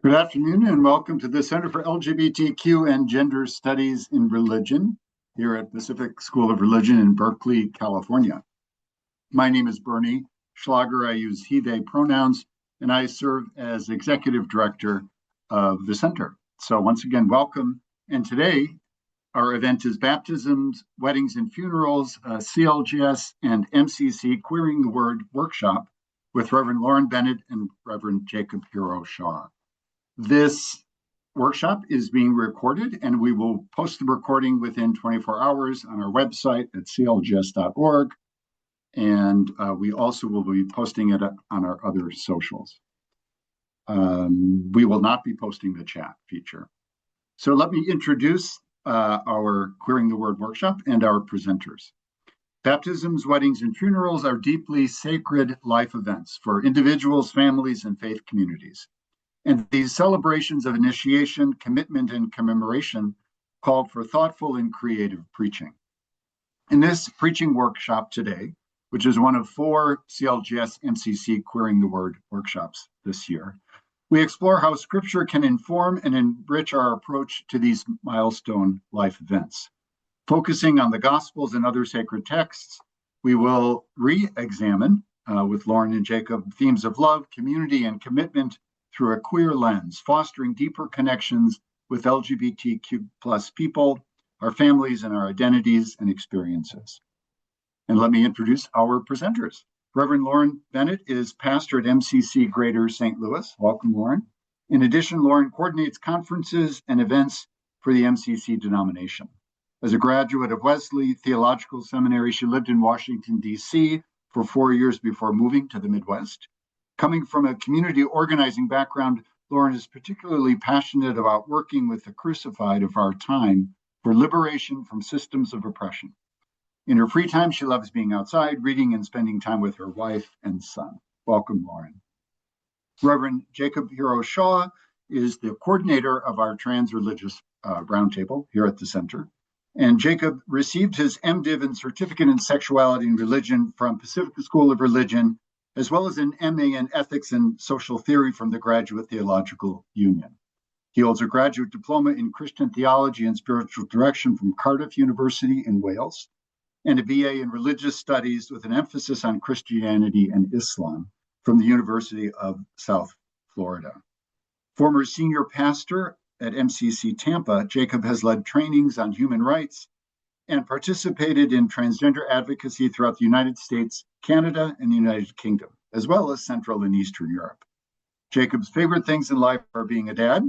Good afternoon and welcome to the Center for LGBTQ and Gender Studies in Religion here at Pacific School of Religion in Berkeley, California. My name is Bernie Schlager. I use he, they pronouns, and I serve as Executive Director of the Center. So once again, welcome. And today, our event is Baptisms, Weddings and Funerals, CLGS and MCC Queering the Word Workshop with Reverend Lauren Bennett and Reverend Jakob Hero-Shaw. This workshop is being recorded, and we will post the recording within 24 hours on our website at clgs.org. And we also will be posting it on our other socials. We will not be posting the chat feature. So let me introduce our Queering the Word workshop and our presenters. Baptisms, weddings, and funerals are deeply sacred life events for individuals, families, and faith communities. And these celebrations of initiation, commitment, and commemoration called for thoughtful and creative preaching. In this preaching workshop today, which is one of 4 CLGS MCC Queering the Word workshops this year, we explore how Scripture can inform and enrich our approach to these milestone life events. Focusing on the Gospels and other sacred texts, we will re-examine with Lauren and Jakob themes of love, community, and commitment through a queer lens, fostering deeper connections with LGBTQ plus people, our families, and our identities and experiences. And let me introduce our presenters. Reverend Lauren Bennett is pastor at MCC Greater St. Louis. Welcome, Lauren. In addition, Lauren coordinates conferences and events for the MCC denomination. As a graduate of Wesley Theological Seminary, she lived in Washington, D.C. for 4 years before moving to the Midwest. Coming from a community organizing background, Lauren is particularly passionate about working with the crucified of our time for liberation from systems of oppression. In her free time, she loves being outside, reading, and spending time with her wife and son. Welcome, Lauren. Reverend Jakob Hero-Shaw is the coordinator of our Trans Religious Roundtable here at the Center. And Jakob received his MDiv and certificate in Sexuality and Religion from Pacific School of Religion, as well as an MA in Ethics and Social Theory from the Graduate Theological Union. He holds a Graduate Diploma in Christian Theology and Spiritual Direction from Cardiff University in Wales, and a BA in Religious Studies with an emphasis on Christianity and Islam from the University of South Florida. Former senior pastor at MCC Tampa, Jakob has led trainings on human rights and participated in transgender advocacy throughout the United States, Canada, and the United Kingdom, as well as Central and Eastern Europe. Jakob's favorite things in life are being a dad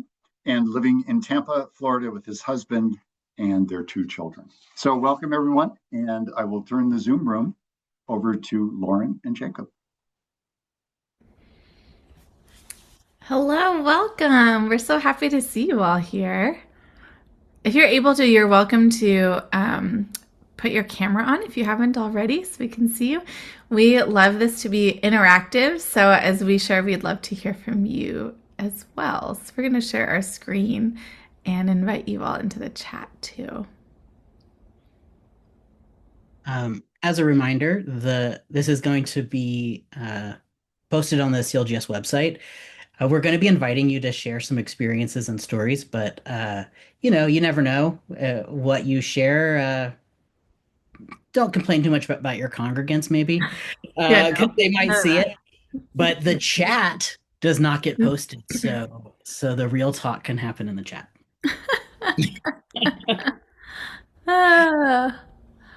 and living in Tampa, Florida with his husband and their 2 children. So welcome, everyone, and I will turn the Zoom room over to Lauren and Jakob. Hello, welcome. We're so happy to see you all here. If you're able to, you're welcome to put your camera on if you haven't already so we can see you. We love this to be interactive, so as we share, we'd love to hear from you as well. So we're going to share our screen and invite you all into the chat too. As a reminder, this is going to be posted on the CLGS website. We're going to be inviting you to share some experiences and stories, but you never know what you share. Don't complain too much about your congregants, maybe, because they might see it. But the chat does not get posted, so the real talk can happen in the chat.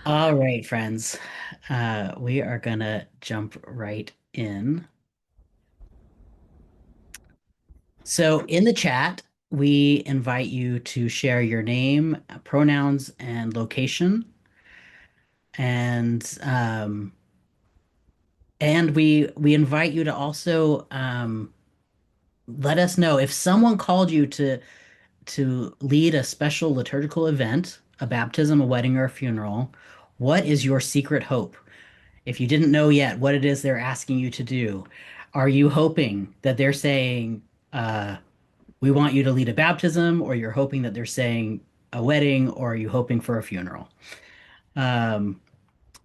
All right, friends, we are gonna jump right in. So in the chat, we invite you to share your name, pronouns, and location. And we invite you to also let us know if someone called you to lead a special liturgical event, a baptism, a wedding, or a funeral. What is your secret hope? If you didn't know yet what it is they're asking you to do, are you hoping that they're saying, we want you to lead a baptism, or you're hoping that they're saying a wedding, or are you hoping for a funeral?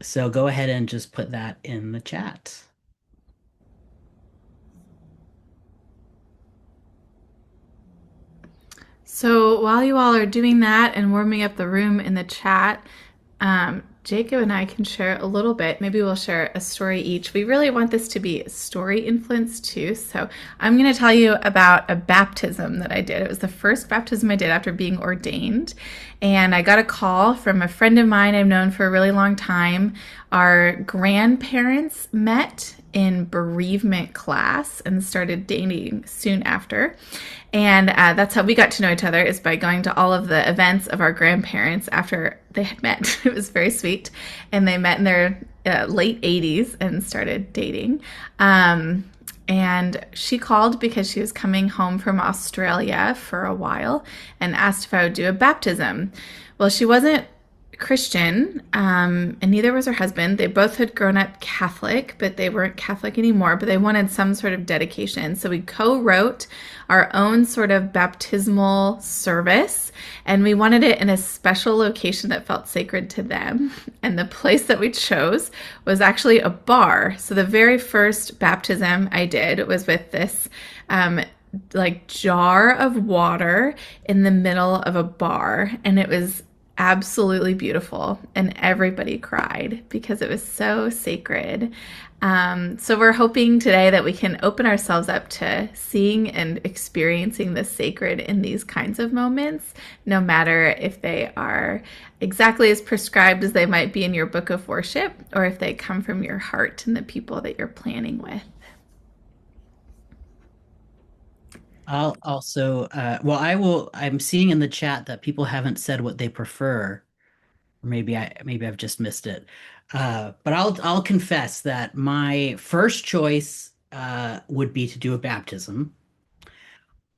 So go ahead and just put that in the chat. So while you all are doing that and warming up the room in the chat, Jacob and I can share a little bit. Maybe we'll share a story each. We really want this to be story influenced too. So I'm going to tell you about a baptism that I did. It was the first baptism I did after being ordained. And I got a call from a friend of mine I've known for a really long time. Our grandparents met in bereavement class and started dating soon after. And that's how we got to know each other, is by going to all of the events of our grandparents after they had met. It was very sweet. And they met in their late 80s and started dating. And she called because she was coming home from Australia for a while and asked if I would do a baptism. Well, she wasn't Christian, and neither was her husband. They both had grown up Catholic, but they weren't Catholic anymore, but they wanted some sort of dedication. So we co-wrote our own sort of baptismal service, and we wanted it in a special location that felt sacred to them. And the place that we chose was actually a bar. So the very first baptism I did was with this like jar of water in the middle of a bar, and it was absolutely beautiful, and everybody cried because it was so sacred. So we're hoping today that we can open ourselves up to seeing and experiencing the sacred in these kinds of moments, no matter if they are exactly as prescribed as they might be in your book of worship, or if they come from your heart and the people that you're planning with. I'll also, I'm seeing in the chat that people haven't said what they prefer. Maybe I've just missed it. But I'll confess that my first choice would be to do a baptism.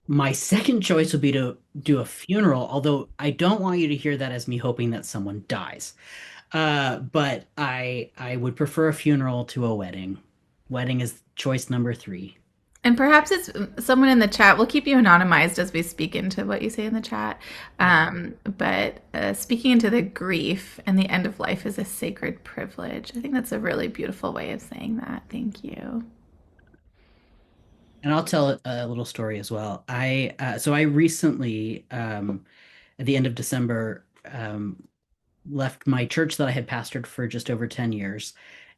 My second choice would be to do a funeral, although I don't want you to hear that as me hoping that someone dies. But I would prefer a funeral to a wedding. Wedding is choice number 3. And perhaps it's someone in the chat. We'll keep you anonymized as we speak into what you say in the chat. But speaking into the grief and the end of life is a sacred privilege. I think that's a really beautiful way of saying that. Thank you. And I'll tell a little story as well. I recently, at the end of December, left my church that I had pastored for just over 10 years.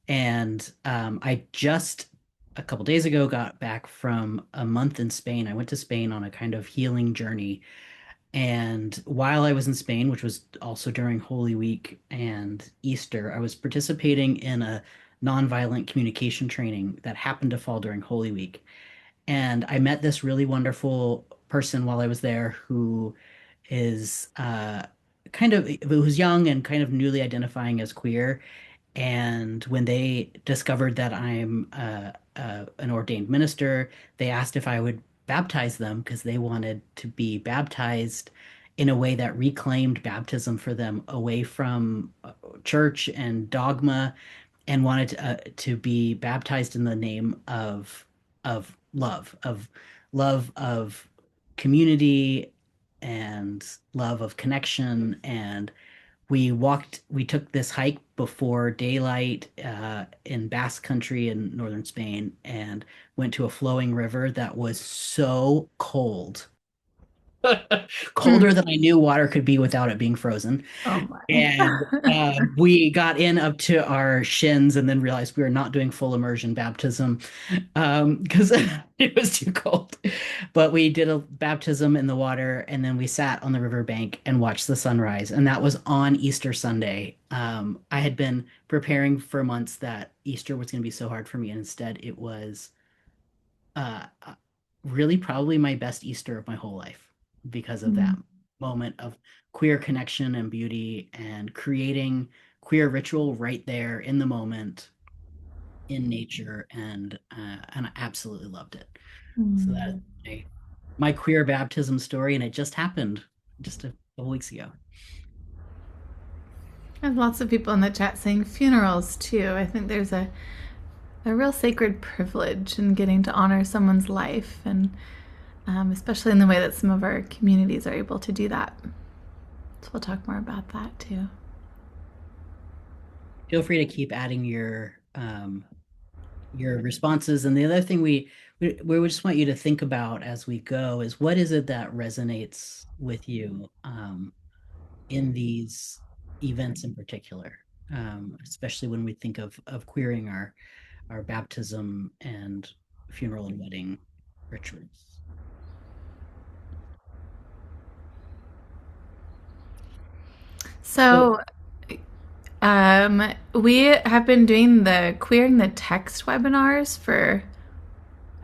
And I just a couple days ago got back from a month in Spain. I went to Spain on a kind of healing journey. And while I was in Spain, which was also during Holy Week and Easter, I was participating in a nonviolent communication training that happened to fall during Holy Week. And I met this really wonderful person while I was there who is who's young and kind of newly identifying as queer. And when they discovered that I'm an ordained minister, they asked if I would baptize them because they wanted to be baptized in a way that reclaimed baptism for them away from church and dogma, and wanted to be baptized in the name of love of community and love of connection. And we took this hike before daylight in Basque Country in northern Spain, and went to a flowing river that was so cold. Colder than I knew water could be without it being frozen. Oh my. And we got in up to our shins and then realized we were not doing full immersion baptism because it was too cold. But we did a baptism in the water, and then we sat on the riverbank and watched the sunrise. And that was on Easter Sunday. I had been preparing for months that Easter was going to be so hard for me, and instead it was uh, really probably my best Easter of my whole life because of that moment of queer connection and beauty and creating queer ritual right there in the moment in nature. And I absolutely loved it. So that is my queer baptism story, and it just happened just a couple weeks ago. And lots of people in the chat saying funerals too. I think there's a real sacred privilege in getting to honor someone's life, and especially in the way that some of our communities are able to do that. So we'll talk more about that too. Feel free to keep adding your your responses. And the other thing we just want you to think about as we go is what is it that resonates with you in these events in particular, especially when we think of queering our baptism and funeral and wedding rituals. So So, we have been doing the queering the text webinars for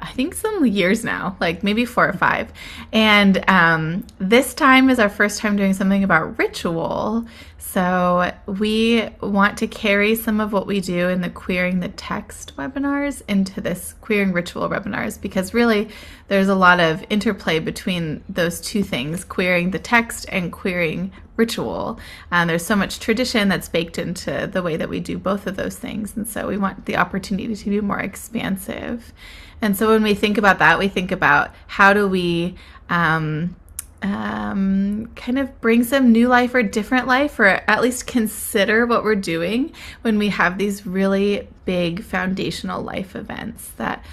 I think some years now, like maybe 4 or 5. And this time is our first time doing something about ritual. So we want to carry some of what we do in the queering the text webinars into this queering ritual webinars because really there's a lot of interplay between those two things, queering the text and queering ritual. There's so much tradition that's baked into the way that we do both of those things. And so we want the opportunity to be more expansive. And so when we think about that, we think about how do we kind of bring some new life or different life, or at least consider what we're doing when we have these really big foundational life events that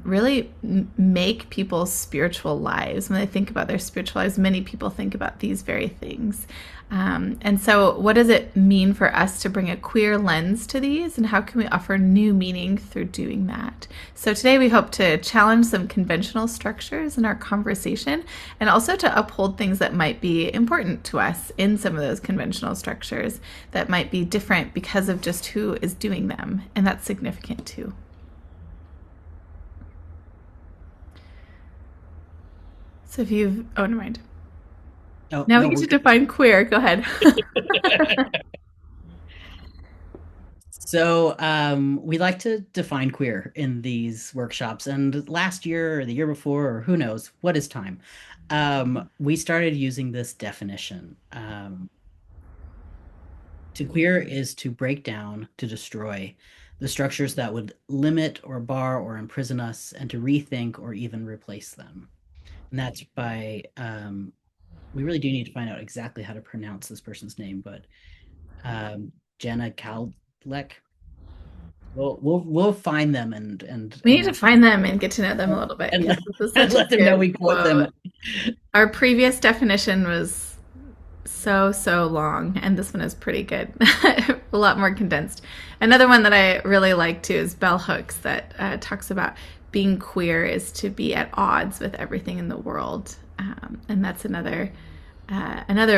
really make people's spiritual lives. When they think about their spiritual lives, many people think about these very things. And so, what does it mean for us to bring a queer lens to these, and how can we offer new meaning through doing that? So, today we hope to challenge some conventional structures in our conversation and also to uphold things that might be important to us in some of those conventional structures that might be different because of just who is doing them. And that's significant too. So, if you've, oh, never mind. oh Now we no, get to define queer. Go ahead. So we like to define queer in these workshops. And last year or the year before, or who knows, what is time? We started using this definition. To queer is to break down, to destroy the structures that would limit or bar or imprison us, and to rethink or even replace them. And that's by, we really do need to find out exactly how to pronounce this person's name, but Jenna Kaldlek. We'll find them We need to find them and get to know them a little bit and because let, this is and such a let them know good we quote quote. them. Our previous definition was so long, and this one is pretty good. A lot more condensed. Another one that I really like too is Bell Hooks that talks about being queer is to be at odds with everything in the world, and that's another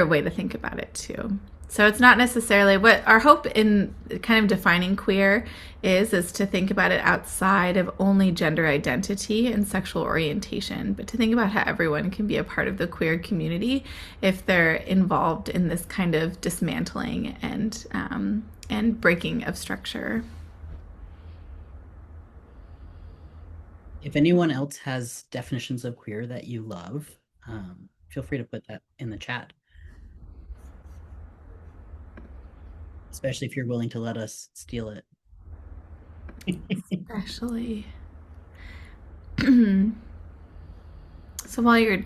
way to think about it too. So it's not necessarily what our hope in kind of defining queer is to think about it outside of only gender identity and sexual orientation, but to think about how everyone can be a part of the queer community if they're involved in this kind of dismantling and breaking of structure. If anyone else has definitions of queer that you love, feel free to put that in the chat. Especially if you're willing to let us steal it. Especially. So while you're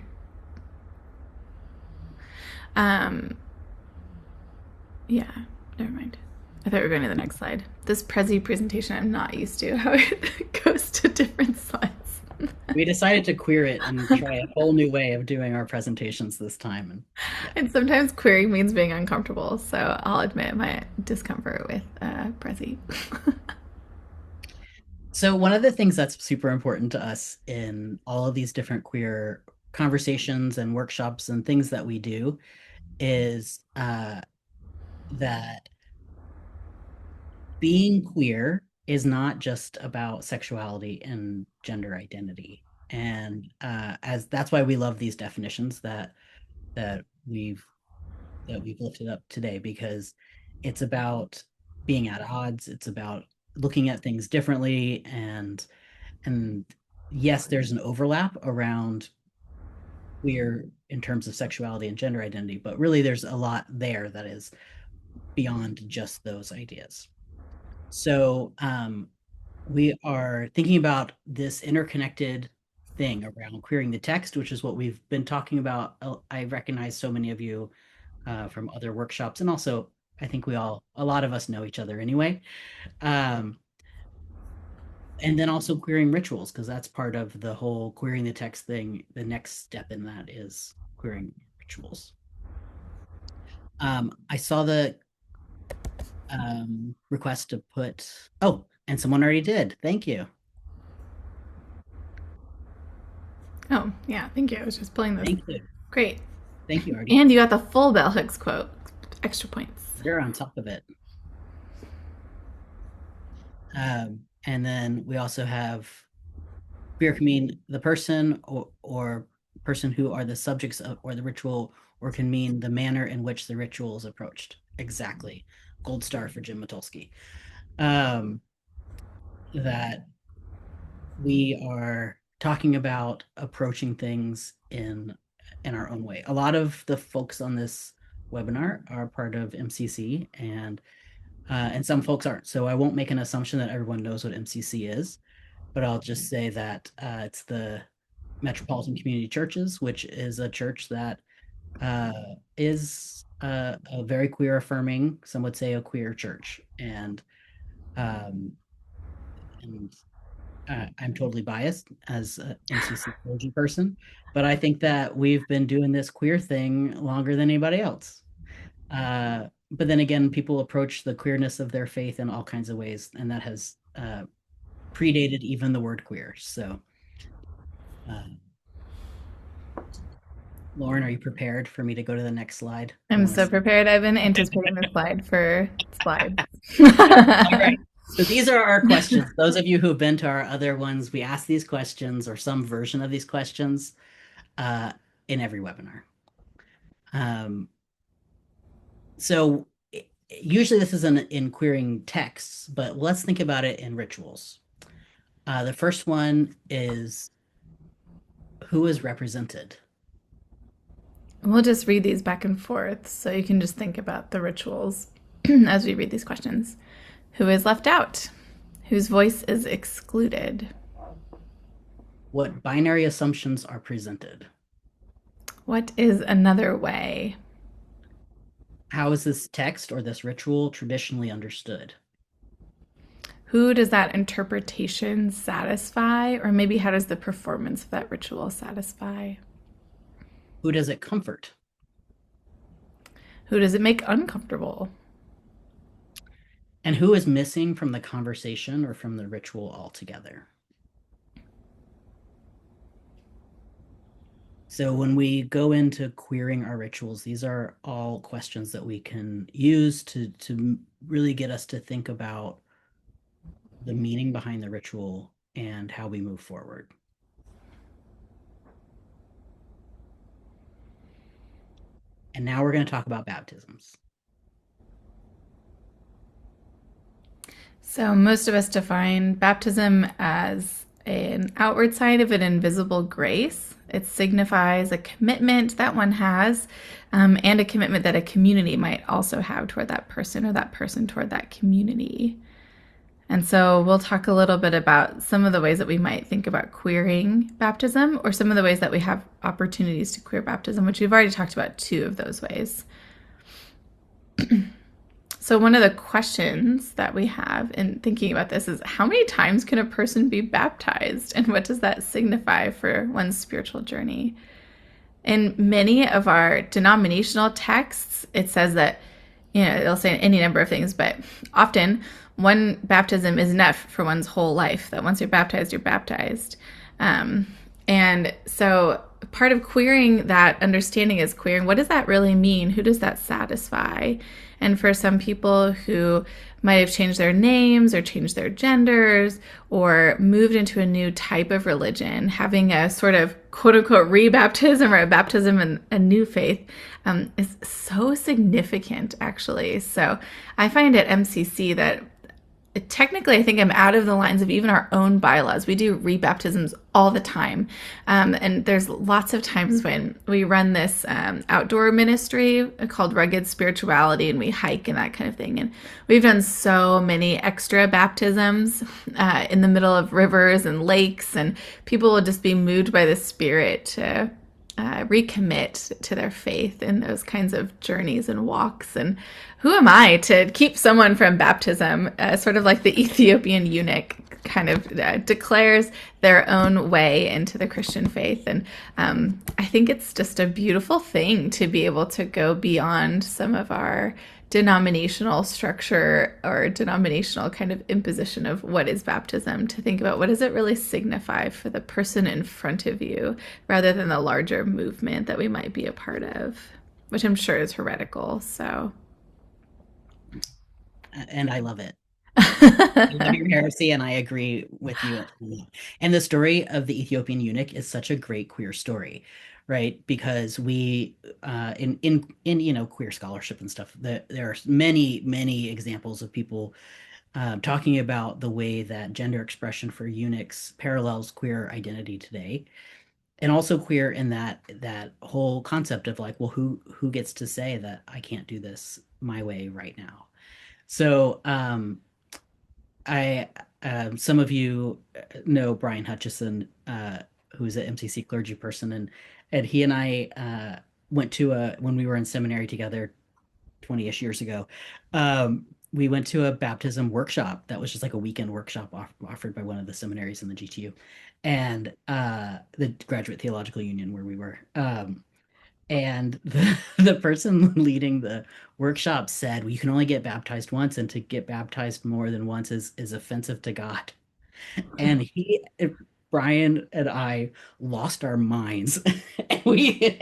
yeah, never mind. I thought we were going to the next slide. This Prezi presentation, I'm not used to how it goes to different slides. We decided to queer it and try a whole new way of doing our presentations this time. And, yeah. And sometimes queering means being uncomfortable. So I'll admit my discomfort with Prezi. So one of the things that's super important to us in all of these different queer conversations and workshops and things that we do is that being queer is not just about sexuality and gender identity. And as that's why we love these definitions that we've lifted up today, because it's about being at odds. It's about looking at things differently, and yes, there's an overlap around queer in terms of sexuality and gender identity, but really there's a lot there that is beyond just those ideas. So we are thinking about this interconnected thing around queering the text, which is what we've been talking about. I recognize so many of you from other workshops, and also I think a lot of us know each other anyway. And then also querying rituals, because that's part of the whole querying the text thing. The next step in that is querying rituals. I saw the request to put, oh, and someone already did. Thank you. Oh, yeah. Thank you. I was just pulling this. Thank you. Great. Thank you, Artie. And you got the full bell hooks quote. Extra points. You're on top of it. And then we also have queer can mean the person or person who are the subjects of or the ritual, or can mean the manner in which the ritual is approached. Exactly. Gold star for Jim Matulski. That we are talking about approaching things in our own way. A lot of the folks on this webinar are part of MCC, and some folks aren't. So I won't make an assumption that everyone knows what MCC is, but I'll just say that it's the Metropolitan Community Churches, which is a church that is a very queer affirming, some would say a queer church. And I'm totally biased as an MCC clergy person, but I think that we've been doing this queer thing longer than anybody else. But then again, people approach the queerness of their faith in all kinds of ways, and that has predated even the word queer. So, Lauren, are you prepared for me to go to the next slide? I'm so prepared. I've been anticipating this slide for slides. All right. So these are our questions. Those of you who have been to our other ones, we ask these questions or some version of these questions in every webinar. So usually this is in querying texts, but let's think about it in rituals. The first one is, who is represented? We'll just read these back and forth, so you can just think about the rituals as we read these questions. Who is left out? Whose voice is excluded? What binary assumptions are presented? What is another way? How is this text or this ritual traditionally understood? Who does that interpretation satisfy? Or maybe how does the performance of that ritual satisfy? Who does it comfort? Who does it make uncomfortable? And who is missing from the conversation or from the ritual altogether? So when we go into querying our rituals, these are all questions that we can use to really get us to think about the meaning behind the ritual and how we move forward. And now we're going to talk about baptisms. So most of us define baptism as an outward sign of an invisible grace. It signifies a commitment that one has, and a commitment that a community might also have toward that person, or that person toward that community. And so we'll talk a little bit about some of the ways that we might think about queering baptism, or some of the ways that we have opportunities to queer baptism, which we've already talked about 2 of those ways. So one of the questions that we have in thinking about this is, how many times can a person be baptized, and what does that signify for one's spiritual journey? In many of our denominational texts, it says that, they'll say any number of things, but often one baptism is enough for one's whole life, that once you're baptized, you're baptized. And so part of queering that understanding is queering, what does that really mean? Who does that satisfy? And for some people who might have changed their names or changed their genders or moved into a new type of religion, having a sort of quote unquote rebaptism or a baptism in a new faith is so significant, actually. So I find at MCC that technically, I think I'm out of the lines of even our own bylaws. We do rebaptisms all the time. And there's lots of times when we run this outdoor ministry called Rugged Spirituality, and we hike and that kind of thing. And we've done so many extra baptisms in the middle of rivers and lakes, and people will just be moved by the Spirit to recommit to their faith in those kinds of journeys and walks. And who am I to keep someone from baptism? Sort of like the Ethiopian eunuch kind of declares their own way into the Christian faith. And I think it's just a beautiful thing to be able to go beyond some of our denominational structure or denominational kind of imposition of what is baptism, to think about what does it really signify for the person in front of you rather than the larger movement that we might be a part of, which I'm sure is heretical. So, and I love it. I love your heresy, and I agree with you. And the story of the Ethiopian eunuch is such a great queer story, right? Because we, in queer scholarship and stuff, there are many examples of people talking about the way that gender expression for eunuchs parallels queer identity today, and also queer in that whole concept of like, well, who gets to say that I can't do this my way right now? So, some of you know Brian Hutchison, who's an MCC clergy person, and he and I went to when we were in seminary together 20-ish years ago. We went to a baptism workshop that was just like a weekend workshop offered by one of the seminaries in the GTU, and the Graduate Theological Union where we were. And the person leading the workshop said, well, you can only get baptized once, and to get baptized more than once is offensive to God. And Brian and I lost our minds. we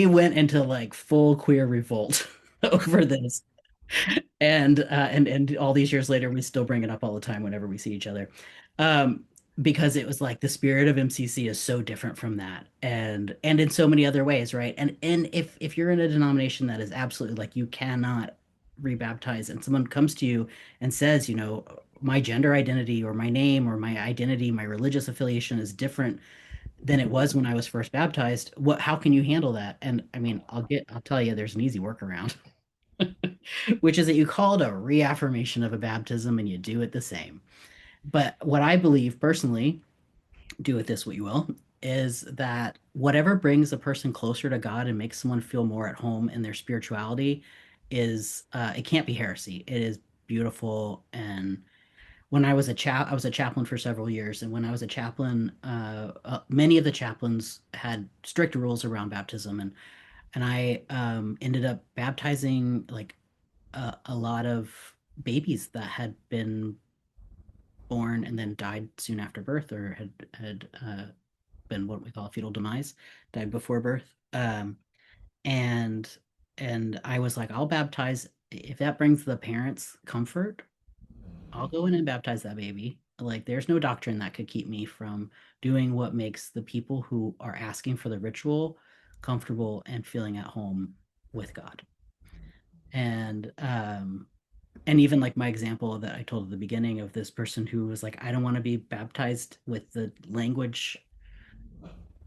went into like full queer revolt over this. And all these years later, we still bring it up all the time whenever we see each other. Because it was like the spirit of MCC is so different from that, and in so many other ways, right? And if you're in a denomination that is absolutely like you cannot rebaptize, and someone comes to you and says, my gender identity or my name or my identity, my religious affiliation is different than it was when I was first baptized, how can you handle that? And I mean, I'll tell you, there's an easy workaround, which is that you call it a reaffirmation of a baptism and you do it the same. But what I believe personally, do with this what you will, is that whatever brings a person closer to God and makes someone feel more at home in their spirituality is, it can't be heresy. It is beautiful. And when I was a chaplain for several years, and when I was a chaplain, many of the chaplains had strict rules around baptism, and I ended up baptizing like a lot of babies that had been born and then died soon after birth, or had been what we call a fetal demise, died before birth. And I was like, I'll baptize if that brings the parents comfort. I'll go in and baptize that baby. Like, there's no doctrine that could keep me from doing what makes the people who are asking for the ritual comfortable and feeling at home with God. And even like my example that I told at the beginning of this person who was like, I don't want to be baptized with the language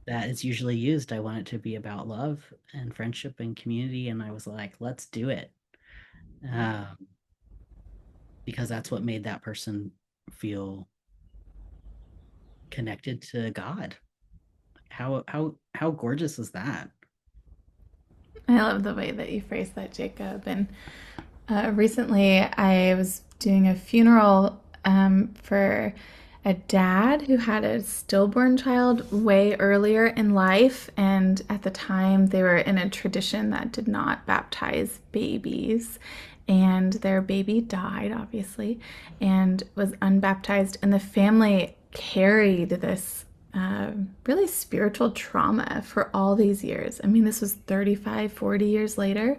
that is usually used. I want it to be about love and friendship and community. And I was like, let's do it. Because that's what made that person feel connected to God. How gorgeous is that? I love the way that you phrased that, Jacob. And recently I was doing a funeral for a dad who had a stillborn child way earlier in life. And at the time, they were in a tradition that did not baptize babies. And their baby died, obviously, and was unbaptized. And the family carried this really spiritual trauma for all these years. I mean, this was 35, 40 years later.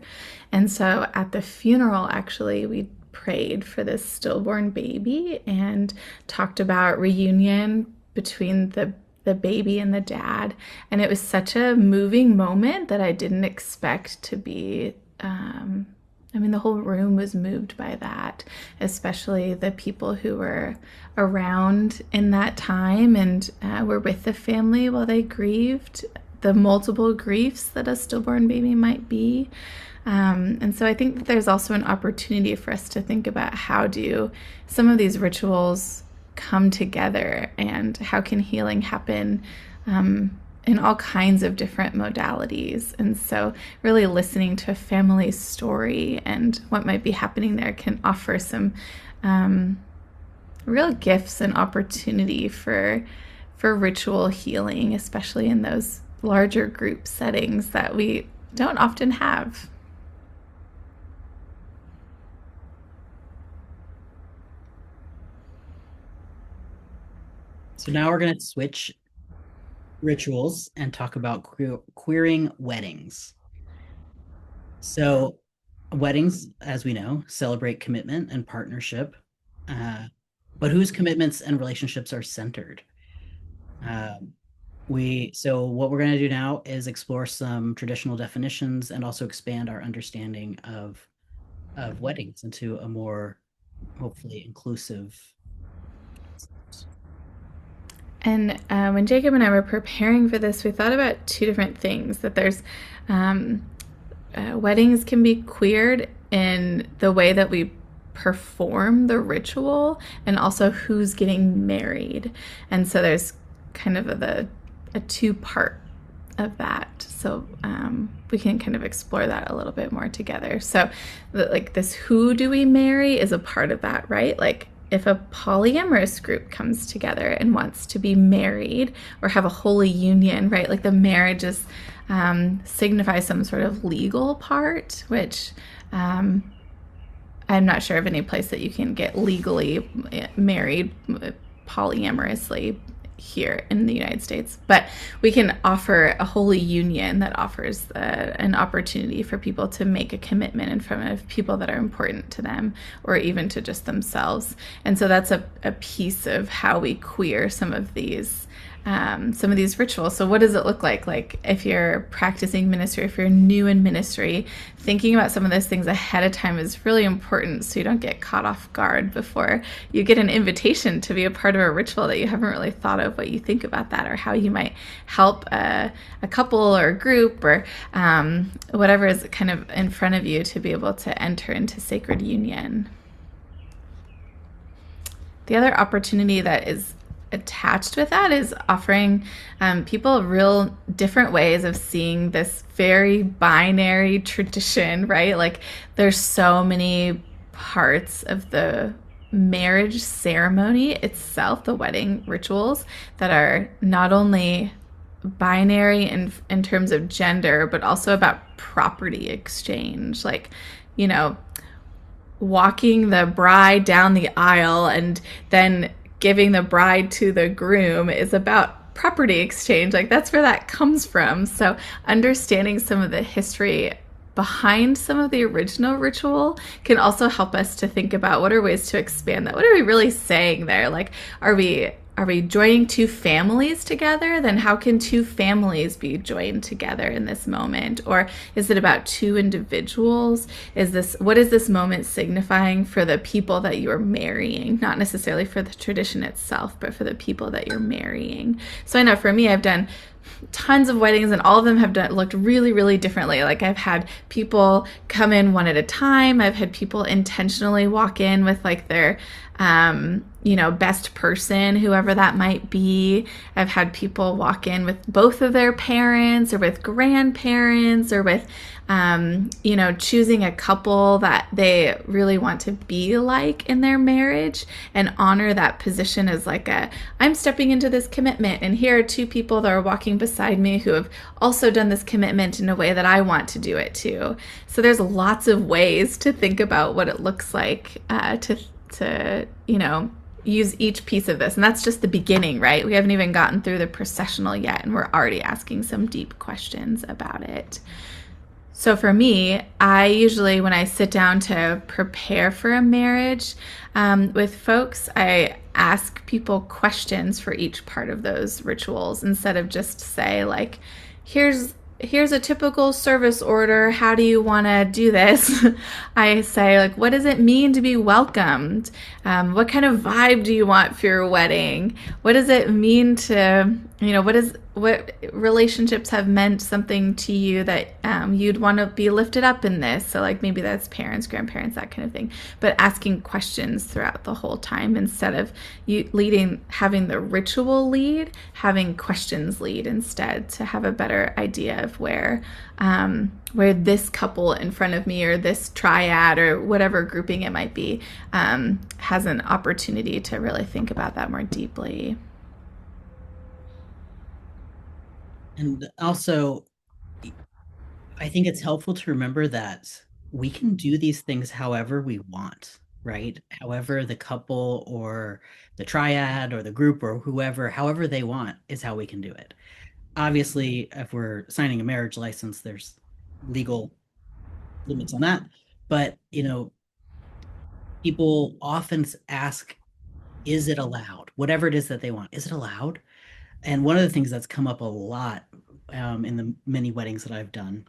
And so at the funeral, actually, we prayed for this stillborn baby and talked about reunion between the baby and the dad. And it was such a moving moment that I didn't expect to be, the whole room was moved by that, especially the people who were around in that time and were with the family while they grieved the multiple griefs that a stillborn baby might be. And so I think that there's also an opportunity for us to think about how do some of these rituals come together and how can healing happen in all kinds of different modalities. And so really listening to a family's story and what might be happening there can offer some real gifts and opportunity for ritual healing, especially in those larger group settings that we don't often have. So now we're going to switch rituals and talk about queering weddings. So weddings, as we know, celebrate commitment and partnership, but whose commitments and relationships are centered? So what we're going to do now is explore some traditional definitions and also expand our understanding of weddings into a more hopefully inclusive. And when Jacob and I were preparing for this, we thought about two different things. That there's weddings can be queered in the way that we perform the ritual, and also who's getting married. And so there's kind of a two-part of that. So we can kind of explore that a little bit more together. So like this, who do we marry is a part of that, right? Like if a polyamorous group comes together and wants to be married or have a holy union, right? Like the marriage is signifies some sort of legal part, which I'm not sure of any place that you can get legally married polyamorously here in the United States, but we can offer a holy union that offers an opportunity for people to make a commitment in front of people that are important to them or even to just themselves. And so that's a piece of how we queer some of these rituals. So what does it look like? Like if you're practicing ministry, if you're new in ministry, thinking about some of those things ahead of time is really important so you don't get caught off guard before you get an invitation to be a part of a ritual that you haven't really thought of what you think about that or how you might help a couple or a group or whatever is kind of in front of you to be able to enter into sacred union. The other opportunity that is attached with that is offering people real different ways of seeing this very binary tradition, right? Like there's so many parts of the marriage ceremony itself, the wedding rituals, that are not only binary in terms of gender, but also about property exchange. Like, you know, walking the bride down the aisle and then giving the bride to the groom is about property exchange. Like that's where that comes from. So understanding some of the history behind some of the original ritual can also help us to think about what are ways to expand that. What are we really saying there? Like, are we joining two families together? Then how can two families be joined together in this moment? Or is it about two individuals? What is this moment signifying for the people that you're marrying? Not necessarily for the tradition itself, but for the people that you're marrying. So I know for me, I've done tons of weddings and all of them have looked really, really differently. Like I've had people come in one at a time. I've had people intentionally walk in with like their best person, whoever that might be. I've had people walk in with both of their parents or with grandparents or with, choosing a couple that they really want to be like in their marriage and honor that position as like I'm stepping into this commitment and here are two people that are walking beside me who have also done this commitment in a way that I want to do it too. So there's lots of ways to think about what it looks like to use each piece of this. And that's just the beginning, right? We haven't even gotten through the processional yet, and we're already asking some deep questions about it. So for me, I usually, when I sit down to prepare for a marriage with folks, I ask people questions for each part of those rituals instead of just say like, here's a typical service order. How do you want to do this? I say, like, what does it mean to be welcomed? What kind of vibe do you want for your wedding? What does it mean to, what relationships have meant something to you that you'd want to be lifted up in this. So like maybe that's parents, grandparents, that kind of thing. But asking questions throughout the whole time instead of you leading, having the ritual lead, having questions lead instead to have a better idea of where this couple in front of me or this triad or whatever grouping it might be has an opportunity to really think about that more deeply. And also, I think it's helpful to remember that we can do these things however we want, right? However, the couple or the triad or the group or whoever, however they want, is how we can do it. Obviously, if we're signing a marriage license, there's legal limits on that. But, people often ask, is it allowed? Whatever it is that they want, is it allowed? And one of the things that's come up a lot in the many weddings that I've done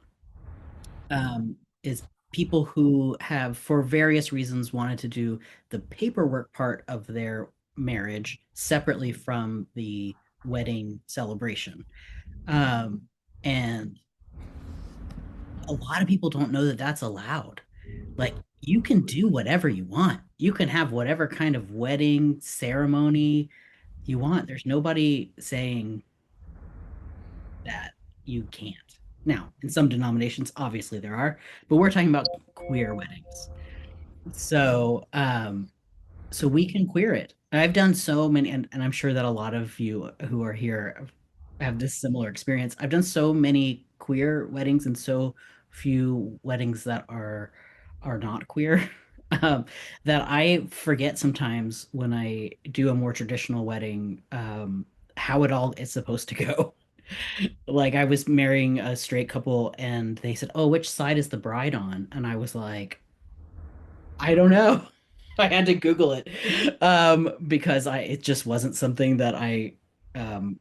is people who have, for various reasons, wanted to do the paperwork part of their marriage separately from the wedding celebration. And a lot of people don't know that that's allowed. Like, you can do whatever you want. You can have whatever kind of wedding ceremony you want. There's nobody saying that you can't. Now, in some denominations, obviously there are, but we're talking about queer weddings. So, so we can queer it. I've done so many, and I'm sure that a lot of you who are here have this similar experience. I've done so many queer weddings and so few weddings that are not queer. That I forget sometimes when I do a more traditional wedding, how it all is supposed to go. Like, I was marrying a straight couple and they said, "Oh, which side is the bride on?" And I was like, "I don't know." I had to Google it because it just wasn't something that um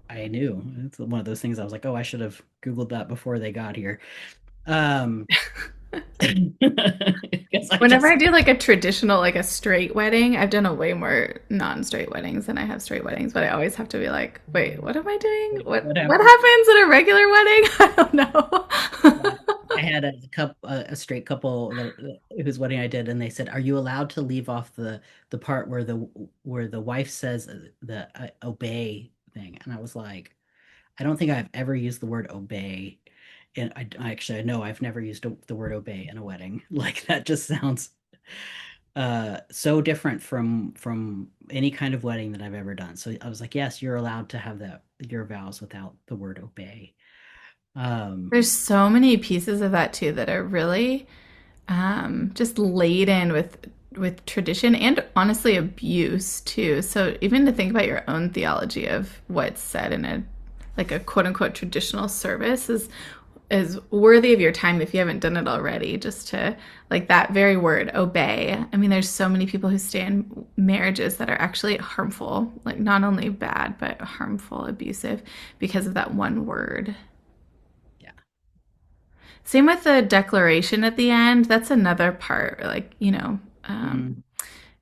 I knew. It's one of those things I was like, "Oh, I should have Googled that before they got here." Um because I Whenever just I do like a traditional, like a straight wedding, I've done a way more non-straight weddings than I have straight weddings. But I always have to be like, wait, what am I doing? What whatever. what happens at a regular wedding? I don't Yeah. know. I had a straight couple whose wedding I did, and they said, "Are you allowed to leave off the part where the wife says the obey thing?" And I was like, "I don't think I've ever used the word obey." And I know I've never used the word obey in a wedding. Like, that just sounds so different from any kind of wedding that I've ever done. So I was like, "Yes, you're allowed to have your vows without the word obey." Um, There's so many pieces of that too that are really just laden with tradition and honestly abuse too. So even to think about your own theology of what's said in a like a quote unquote traditional service is worthy of your time if you haven't done it already. Just to like that very word obey. I mean, there's so many people who stay in marriages that are actually harmful, like not only bad but harmful, abusive because of that one word. yeah. Same with the declaration at the end. That's another part. Like, Mm.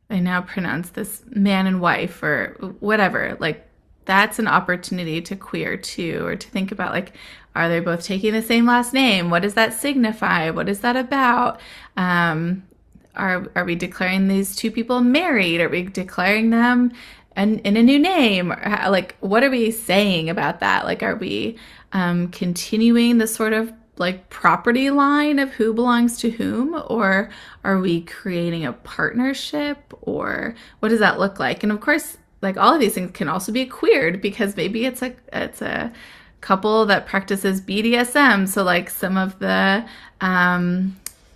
I now pronounce this man and wife or whatever. Like, that's an opportunity to queer too, or to think about like, are they both taking the same last name? What does that signify? What is that about? Are we declaring these two people married? Are we declaring them in a new name? Like, what are we saying about that? Like, are we continuing the sort of like property line of who belongs to whom, or are we creating a partnership, or what does that look like? And of course, like all of these things can also be queered because maybe it's a couple that practices BDSM. So like some of the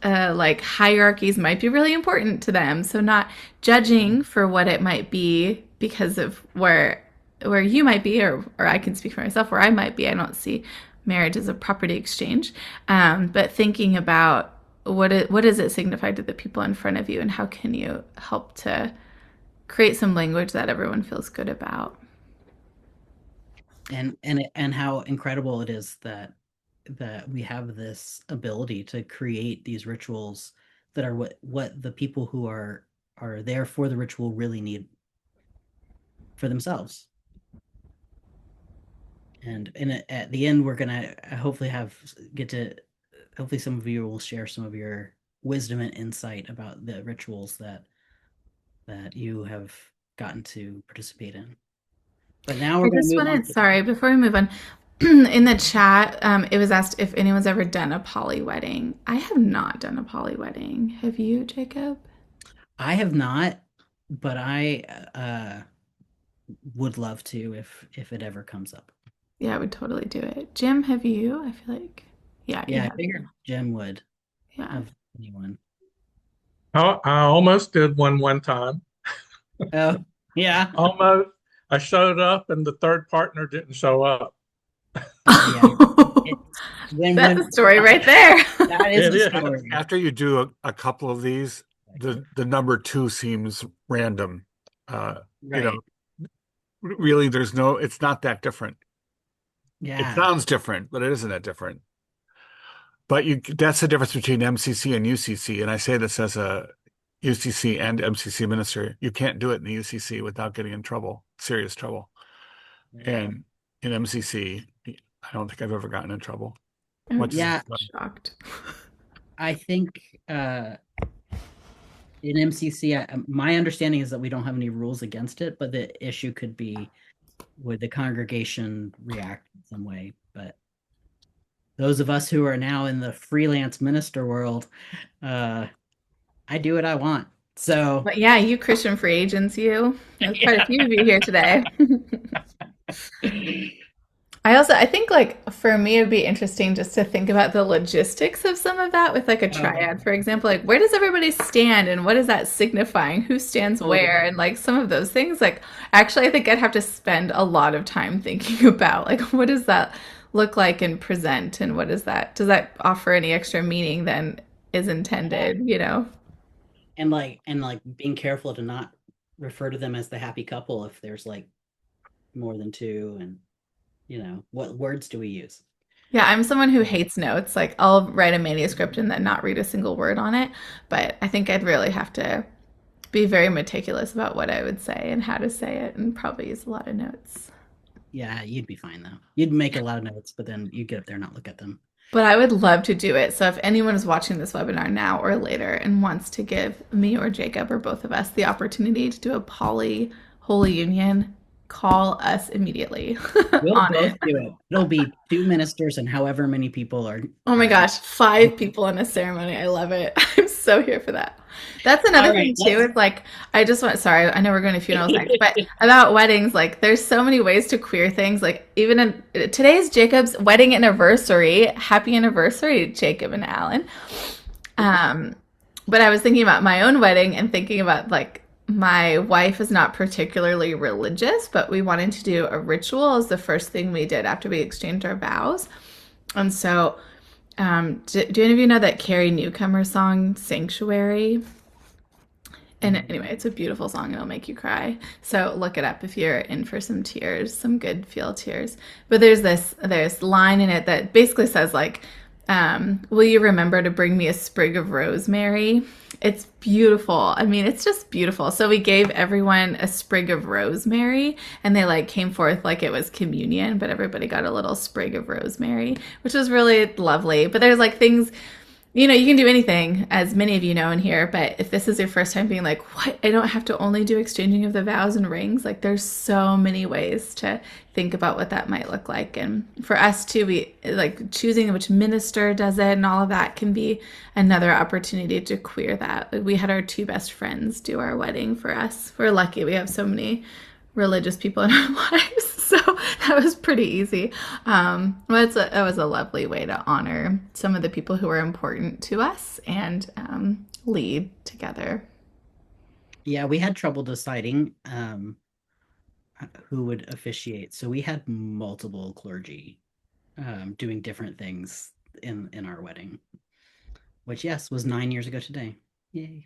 like hierarchies might be really important to them. So not judging for what it might be because of where you might be, or I can speak for myself where I might be. I don't see marriage as a property exchange, but thinking about what does it signify to the people in front of you, and how can you help to create some language that everyone feels good about. And how incredible it is that we have this ability to create these rituals that are what the people who are there for the ritual really need for themselves. And at the end, we're gonna hopefully hopefully some of you will share some of your wisdom and insight about the rituals that you have gotten to participate in. But now I we're going to just move on wanted, sorry, before we move on, in the chat, it was asked if anyone's ever done a poly wedding. I have not done a poly wedding. Have you, Jacob? I have not, but I would love to if it ever comes up. Yeah, I would totally do it. Jim, have you? I feel like, yeah, you Yeah, I have. figured Jim would Yeah. of anyone. I almost did one time. Oh, yeah. Almost. I showed up and the third partner didn't show up. Yeah. That's a story right there. That is It a is. story. After you do a couple of these, the number two seems random. You Right. know, really, it's not that different. It Yeah. sounds different, but it isn't that different. But that's the difference between MCC and UCC. And I say this as a UCC and MCC minister. You can't do it in the UCC without getting in trouble, serious trouble. And in MCC, I don't think I've ever gotten in trouble. I'm Yeah. shocked. I think in MCC, my understanding is that we don't have any rules against it, but the issue could be would the congregation react in some way. But those of us who are now in the freelance minister world, I do what I want. So, But yeah, you Christian free agents, you. There's quite a few of you here today. I think like for me it'd be interesting just to think about the logistics of some of that with like a triad, for example, like where does everybody stand and what is that signifying? Who stands where? And like some of those things, like actually I think I'd have to spend a lot of time thinking about like what does that look like and present and what is that? Does that offer any extra meaning than is intended, you know? and like being careful to not refer to them as the happy couple if there's like more than two, and what words do we use? Yeah, I'm someone who hates notes. Like I'll write a manuscript and then not read a single word on it, but I think I'd really have to be very meticulous about what I would say and how to say it and probably use a lot of notes. Yeah, you'd be fine though. You'd make a lot of notes, but then you get up there and not look at them. But I would love to do it. So if anyone is watching this webinar now or later and wants to give me or Jacob or both of us the opportunity to do a poly holy union, call us immediately. We'll on both it. do it. It'll be 2 ministers and however many people are. Oh my gosh, 5 people in a ceremony. I love it. I'm so here for that. That's another thing too. It's like sorry, I know we're going to funerals next, but about weddings, like there's so many ways to queer things. Like even in today's Jacob's wedding anniversary. Happy anniversary, Jacob and Allan. But I was thinking about my own wedding and thinking about like my wife is not particularly religious, but we wanted to do a ritual as the first thing we did after we exchanged our vows. And so, do any of you know that Carrie Newcomer song, Sanctuary? And anyway, it's a beautiful song and it'll make you cry. So look it up if you're in for some tears, some good feel tears. But there's line in it that basically says like, will you remember to bring me a sprig of rosemary? It's beautiful. I mean, it's just beautiful. So we gave everyone a sprig of rosemary and they like came forth like it was communion, but everybody got a little sprig of rosemary, which was really lovely. But there's like things, you can do anything, as many of you know in here, but if this is your first time being like, what? I don't have to only do exchanging of the vows and rings. Like there's so many ways to think about what that might look like. And for us too, we like choosing which minister does it and all of that can be another opportunity to queer that. Like, we had our 2 best friends do our wedding for us. We're lucky we have so many religious people in our lives, so that was pretty easy. But that was a lovely way to honor some of the people who are important to us and lead together. Yeah, we had trouble deciding who would officiate, so we had multiple clergy doing different things in our wedding, which yes was 9 years ago today. Yay.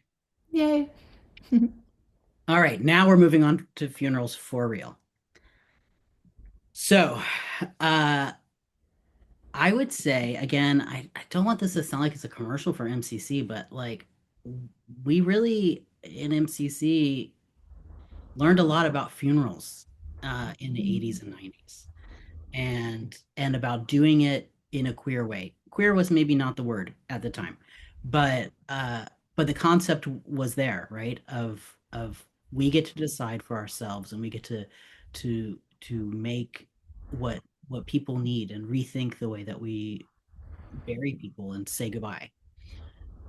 All right, now we're moving on to funerals for real. So, I would say, again, I don't want this to sound like it's a commercial for MCC, but like we really in MCC learned a lot about funerals in the 80s and 90s. and about doing it in a queer way. Queer was maybe not the word at the time, but the concept was there, right? Of we get to decide for ourselves, and we get to make what people need and rethink the way that we bury people and say goodbye.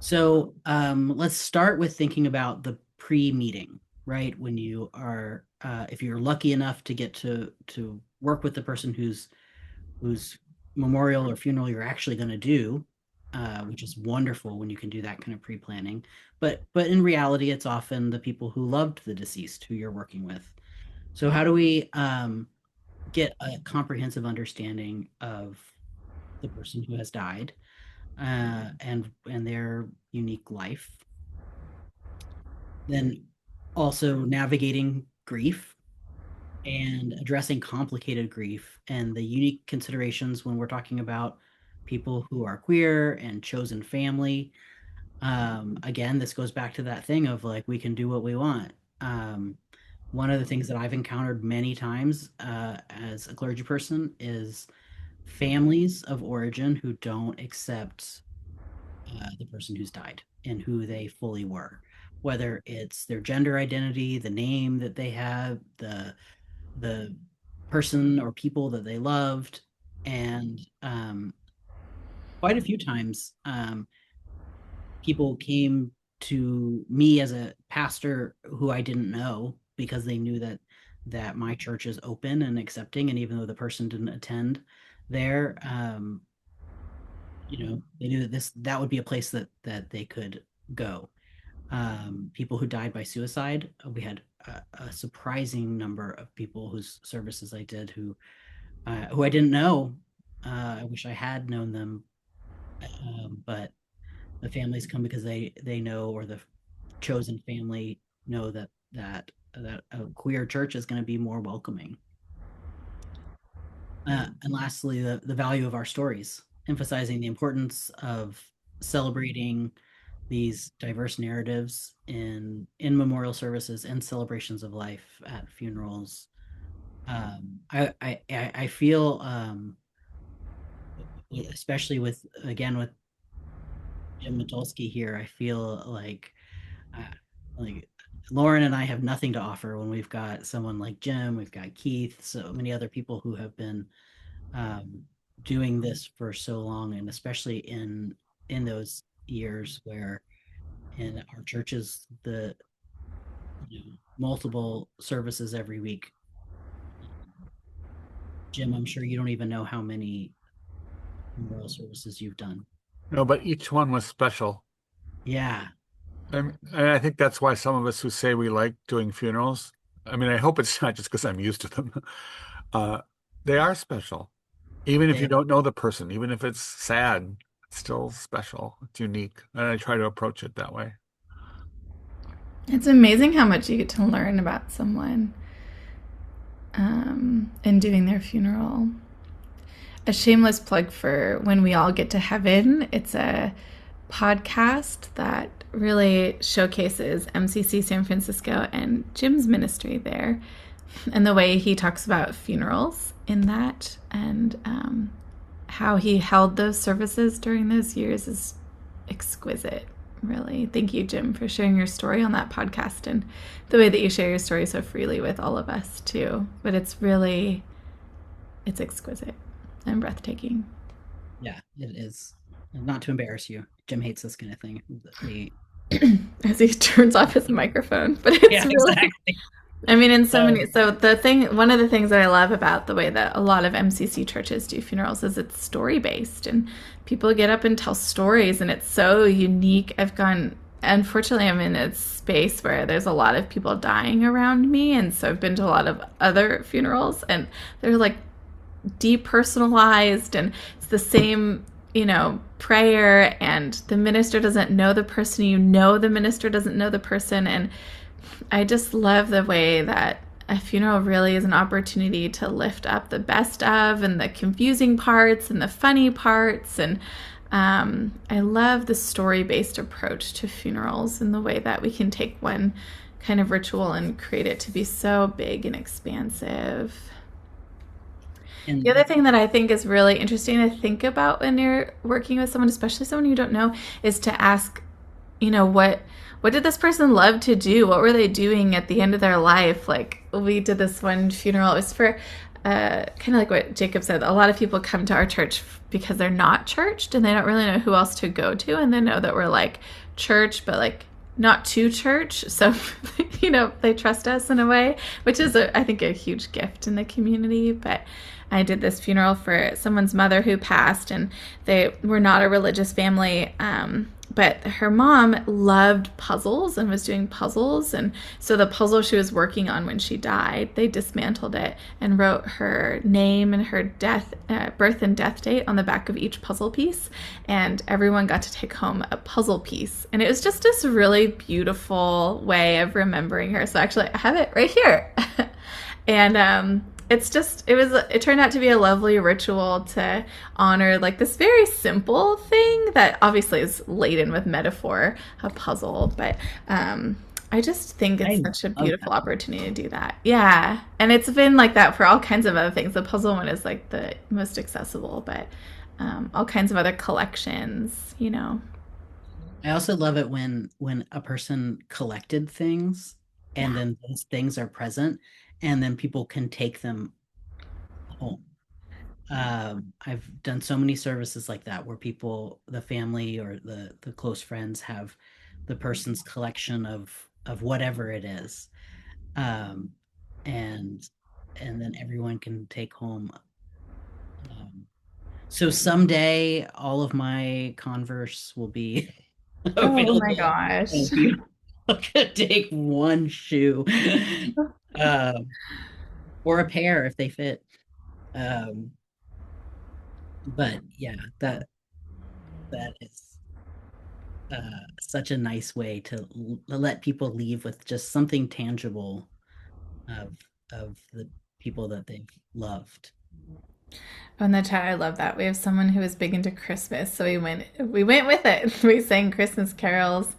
So let's start with thinking about the pre-meeting, right? When you are, if you're lucky enough to get to work with the person whose memorial or funeral you're actually going to do, which is wonderful when you can do that kind of pre-planning. But in reality, it's often the people who loved the deceased who you're working with. So how do we get a comprehensive understanding of the person who has died and their unique life? Then also navigating grief and addressing complicated grief and the unique considerations when we're talking about people who are queer and chosen family. Again, this goes back to that thing of like, we can do what we want. One of the things that I've encountered many times as a clergy person is families of origin who don't accept the person who's died and who they fully were, whether it's their gender identity, the name that they have, the person or people that they loved. And quite a few times people came to me as a pastor who I didn't know, because they knew that my church is open and accepting, and even though the person didn't attend there, they knew that would be a place that they could go. People who died by suicide, we had a surprising number of people whose services I did who I didn't know. I wish I had known them, but the families come because they know, or the chosen family know that a queer church is going to be more welcoming. And lastly, the value of our stories, emphasizing the importance of celebrating these diverse narratives in memorial services and celebrations of life at funerals. I feel, especially with Jim Matulski here, I feel like Lauren and I have nothing to offer when we've got someone like Jim, we've got Keith, so many other people who have been doing this for so long, and especially in those years where in our churches the multiple services every week. Jim, I'm sure you don't even know how many memorial services you've done. No, but each one was special. Yeah. And I think that's why some of us who say we like doing funerals, I mean, I hope it's not just because I'm used to them. They are special. Even if you don't know the person, even if it's sad, it's still special. It's unique. And I try to approach it that way. It's amazing how much you get to learn about someone in doing their funeral. A shameless plug for When We All Get to Heaven. It's a podcast that really showcases MCC San Francisco and Jim's ministry there, and the way he talks about funerals in that, and how he held those services during those years is exquisite, really. Thank you, Jim, for sharing your story on that podcast, and the way that you share your story so freely with all of us too. But it's exquisite and breathtaking. Yeah, it is. Not to embarrass you, Jim hates this kind of thing. As he turns off his microphone, but it's really, exactly. I mean, in so many. So one of the things that I love about the way that a lot of MCC churches do funerals is it's story based, and people get up and tell stories, and it's so unique. Unfortunately, I'm in a space where there's a lot of people dying around me, and so I've been to a lot of other funerals, and they're like depersonalized, and it's the same prayer, and the minister doesn't know the person, the minister doesn't know the person. And I just love the way that a funeral really is an opportunity to lift up the best of, and the confusing parts and the funny parts. And I love the story-based approach to funerals, and the way that we can take one kind of ritual and create it to be so big and expansive. The And other thing that I think is really interesting to think about when you're working with someone, especially someone you don't know, is to ask, what did this person love to do? What were they doing at the end of their life? Like we did this one funeral. It was for kind of like what Jacob said. A lot of people come to our church because they're not churched and they don't really know who else to go to, and they know that we're like church, but like not to church. So they trust us in a way, which is I think a huge gift in the community. But I did this funeral for someone's mother who passed, and they were not a religious family. But her mom loved puzzles and was doing puzzles. And so the puzzle she was working on when she died, they dismantled it and wrote her name and her birth and death date on the back of each puzzle piece. And everyone got to take home a puzzle piece. And it was just this really beautiful way of remembering her. So actually, I have it right here. And it turned out to be a lovely ritual to honor like this very simple thing that obviously is laden with metaphor, a puzzle, but I just think it's such a beautiful opportunity to do that. Yeah. And it's been like that for all kinds of other things. The puzzle one is like the most accessible, but all kinds of other collections. I also love it when a person collected things and then those things are present and then people can take them home. I've done so many services like that where the family or the close friends have the person's collection of whatever it is, and then everyone can take home. So someday all of my Converse will be available. Oh my gosh. I could take one shoe, or a pair if they fit. But yeah, that is such a nice way to let people leave with just something tangible of the people that they've loved. On the chat, I love that. We have someone who is big into Christmas, so we went with it. We sang Christmas carols.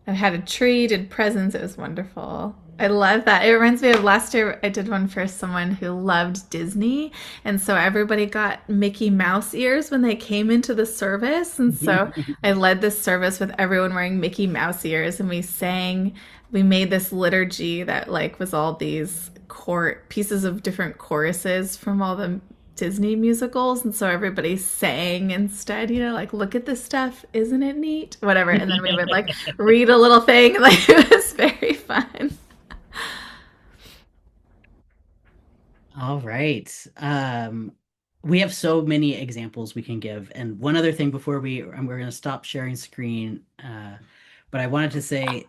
I had a tree, did presents. It was wonderful. I love that. It reminds me of last year I did one for someone who loved Disney. And so everybody got Mickey Mouse ears when they came into the service. And so I led this service with everyone wearing Mickey Mouse ears, and we made this liturgy that like was all these pieces of different choruses from all the Disney musicals, and so everybody sang instead, like, look at this stuff, isn't it neat? Whatever. And then we would like read a little thing. Like it was very fun. All right. We have so many examples we can give. And one other thing before we're going to stop sharing screen, but I wanted to say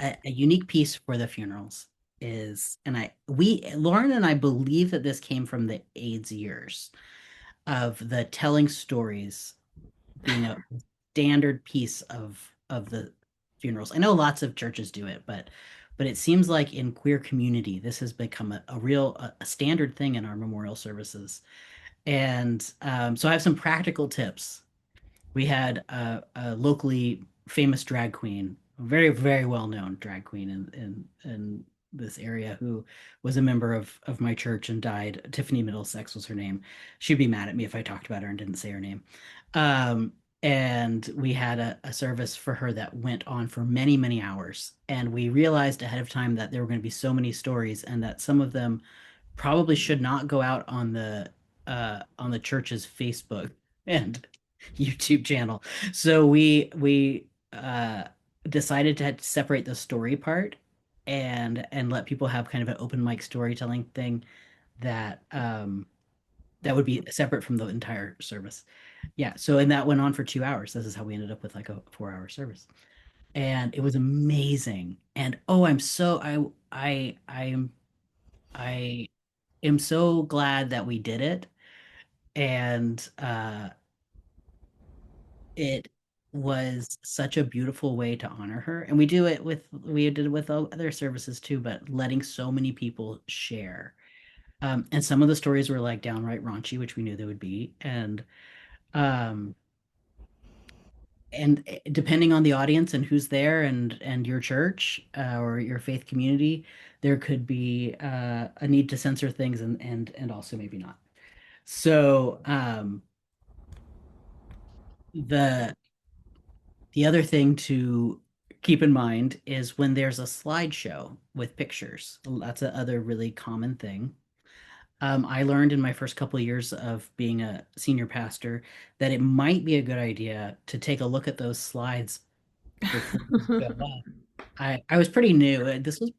a unique piece for the funerals is, and Lauren and I believe that this came from the AIDS years of the telling stories being a standard piece of the funerals. I know lots of churches do it, but it seems like in queer community, this has become a standard thing in our memorial services. And so I have some practical tips. We had a locally famous drag queen, a very, very well-known drag queen in this area, who was a member of my church and died. Tiffany Middlesex was her name. She'd be mad at me if I talked about her and didn't say her name. And we had a service for her that went on for many, many hours. And we realized ahead of time that there were going to be so many stories and that some of them probably should not go out on the church's Facebook and YouTube channel. So we decided to separate the story part and let people have kind of an open mic storytelling thing that would be separate from the entire service. Yeah. So, and that went on for 2 hours. This is how we ended up with like a 4-hour service. And it was amazing. And oh, I am so glad that we did it. And it was such a beautiful way to honor her. And we did it with other services too, but letting so many people share. And some of the stories were like downright raunchy, which we knew they would be. And depending on the audience and who's there and your church or your faith community, there could be a need to censor things and also maybe not. So the other thing to keep in mind is when there's a slideshow with pictures. That's a other really common thing. I learned in my first couple of years of being a senior pastor that it might be a good idea to take a look at those slides before you go up. I was pretty new. This was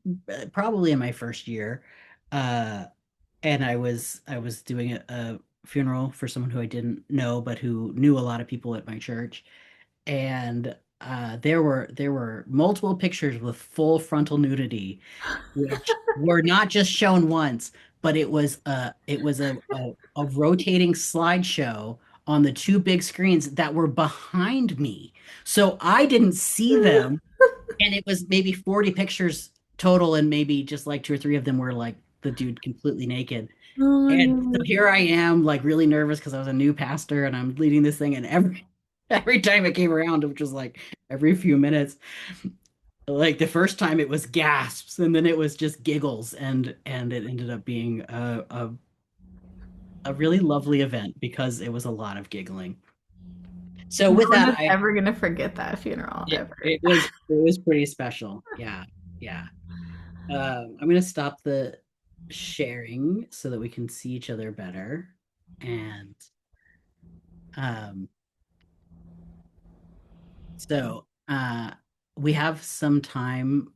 probably in my first year, uh, and I was doing a funeral for someone who I didn't know, but who knew a lot of people at my church, and there were multiple pictures with full frontal nudity, which were not just shown once, but it was a rotating slideshow on the two big screens that were behind me. So I didn't see them, and it was maybe 40 pictures total, and maybe just like two or three of them were like the dude completely naked. Oh And so no. here I am, like really nervous because I was a new pastor and I'm leading this thing, and every time it came around, which was like every few minutes, like the first time it was gasps, and then it was just giggles, and it ended up being a really lovely event because it was a lot of giggling. So No with one that, is ever gonna forget that funeral ever. it was pretty special. Yeah, yeah. I'm gonna stop the sharing so that we can see each other better. And um, so we have some time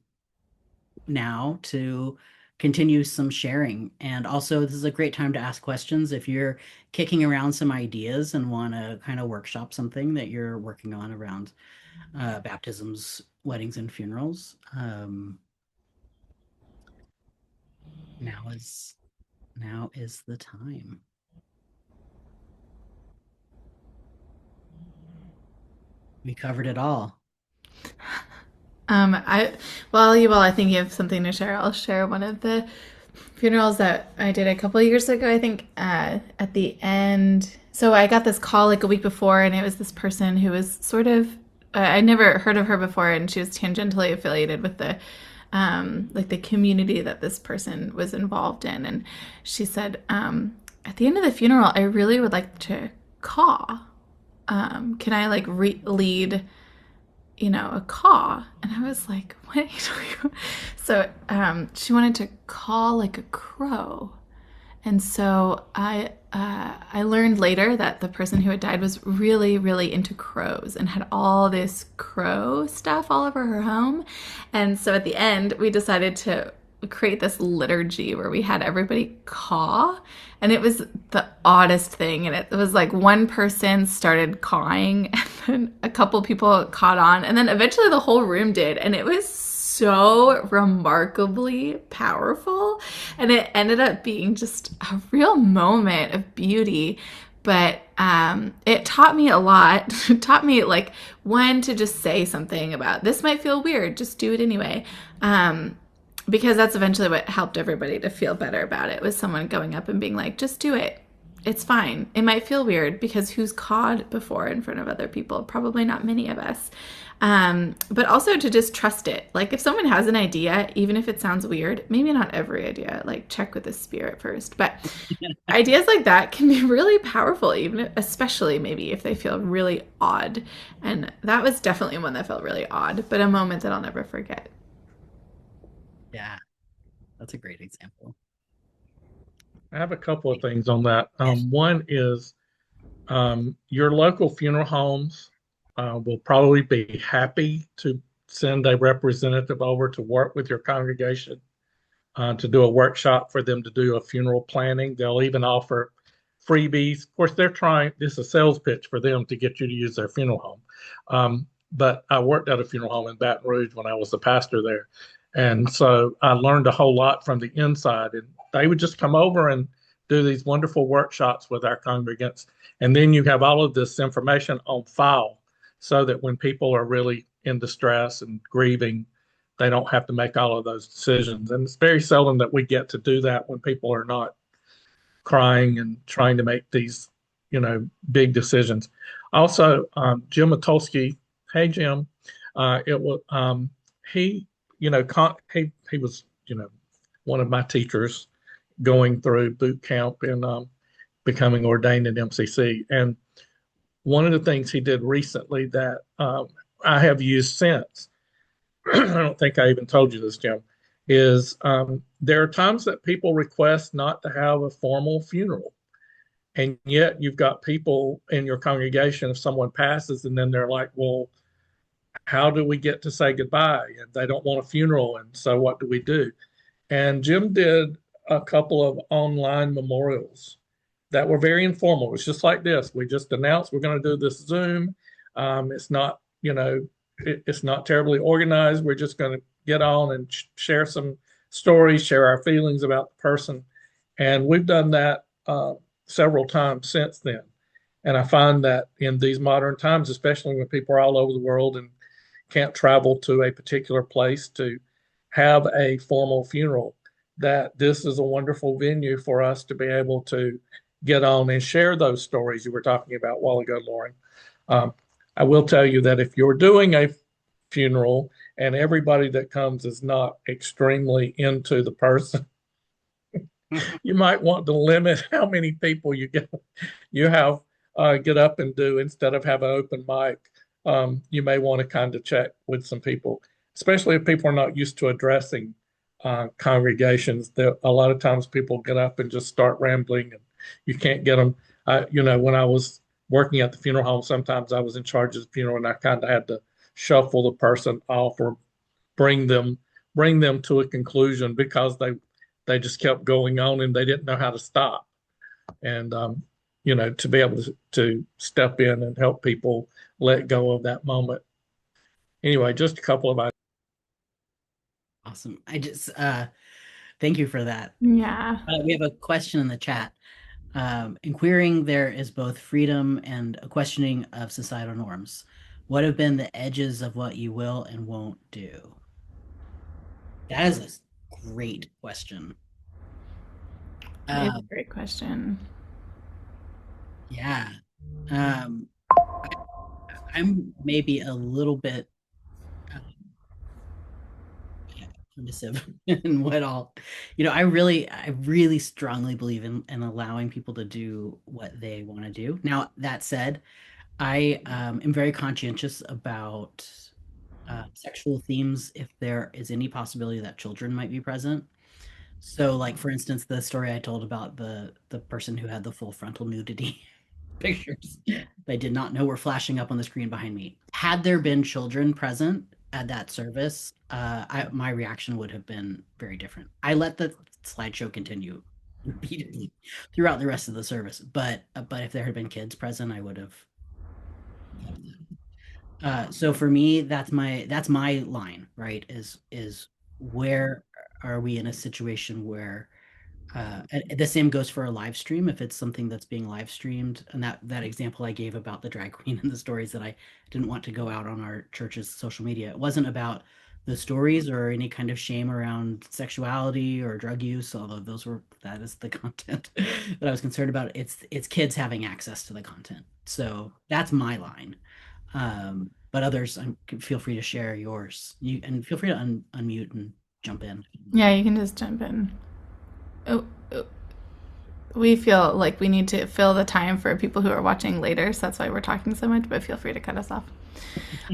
now to continue some sharing. And also, this is a great time to ask questions if you're kicking around some ideas and want to kind of workshop something that you're working on around baptisms, weddings, and funerals. Now is the time. We covered it all. While you all are thinking of something to share, I'll share one of the funerals that I did a couple of years ago. I think at the end, so I got this call like a week before, and it was this person who was sort of I'd never heard of her before, and she was tangentially affiliated with the like the community that this person was involved in, and she said, at the end of the funeral, I really would like to caw. Can I like lead, a caw? And I was like, what are you talking about? So she wanted to caw like a crow. And so I learned later that the person who had died was really, really into crows and had all this crow stuff all over her home. And so at the end, we decided to create this liturgy where we had everybody caw, and it was the oddest thing. And it was like one person started cawing, and then a couple people caught on, and then eventually the whole room did, and it was so remarkably powerful, and it ended up being just a real moment of beauty. But it taught me a lot. It taught me like when to just say something about this might feel weird, just do it anyway. Because that's eventually what helped everybody to feel better about it, was someone going up and being like, just do it. It's fine. It might feel weird because who's cawed before in front of other people? Probably not many of us. But also to just trust it. Like if someone has an idea, even if it sounds weird, maybe not every idea, like check with the spirit first. But ideas like that can be really powerful, even especially maybe if they feel really odd. And that was definitely one that felt really odd, but a moment that I'll never forget. Yeah, that's a great example. I have a couple of things on that. One is your local funeral homes will probably be happy to send a representative over to work with your congregation to do a workshop for them to do a funeral planning. They'll even offer freebies. Of course, this is a sales pitch for them to get you to use their funeral home. But I worked at a funeral home in Baton Rouge when I was the pastor there. And so I learned a whole lot from the inside. And they would just come over and do these wonderful workshops with our congregants. And then you have all of this information on file so that when people are really in distress and grieving, they don't have to make all of those decisions. And it's very seldom that we get to do that when people are not crying and trying to make these, big decisions. Also, Jim Matulski, hey Jim, it was he he was one of my teachers going through boot camp, and becoming ordained in MCC. And one of the things he did recently that I have used since, I don't think I even told you this, Jim, is there are times that people request not to have a formal funeral. And yet you've got people in your congregation, if someone passes, and then they're like, well, how do we get to say goodbye? And they don't want a funeral. And so what do we do? And Jim did a couple of online memorials that were very informal. It was just like this. We just announced we're going to do this Zoom. It's not, it's not terribly organized. We're just going to get on and share some stories, share our feelings about the person. And we've done that several times since then. And I find that in these modern times, especially when people are all over the world and can't travel to a particular place to have a formal funeral, that this is a wonderful venue for us to be able to get on and share those stories you were talking about a while ago, Lauren. I will tell you that if you're doing a funeral and everybody that comes is not extremely into the person, you might want to limit how many people you have get up and do instead of have an open mic. You may want to kind of check with some people, especially if people are not used to addressing congregations. A lot of times people get up and just start rambling, and you can't get them. When I was working at the funeral home, sometimes I was in charge of the funeral, and I kind of had to shuffle the person off or bring them to a conclusion because they just kept going on and they didn't know how to stop. And to be able to step in and help people let go of that moment. Anyway, just a couple of ideas. Awesome. I just thank you for that. Yeah. We have a question in the chat. In queering, there is both freedom and a questioning of societal norms. What have been the edges of what you will and won't do? That is a great question. It's a great question. Yeah. I'm maybe a little bit permissive in what I really strongly believe in allowing people to do what they want to do. Now, that said, I am very conscientious about sexual themes if there is any possibility that children might be present. So, like, for instance, the story I told about the person who had the full frontal nudity pictures they did not know were flashing up on the screen behind me. Had there been children present at that service, my reaction would have been very different. I let the slideshow continue repeatedly throughout the rest of the service, but if there had been kids present, I would have. So for me, that's my line, right? Is where are we in a situation where the same goes for a live stream if it's something that's being live streamed, and that example I gave about the drag queen and the stories that I didn't want to go out on our church's social media. It wasn't about the stories or any kind of shame around sexuality or drug use, although that is the content that I was concerned about. It's kids having access to the content. So that's my line. But others, feel free to share yours. And feel free to unmute and jump in. Yeah, you can just jump in. We feel like we need to fill the time for people who are watching later, so that's why we're talking so much, but feel free to cut us off.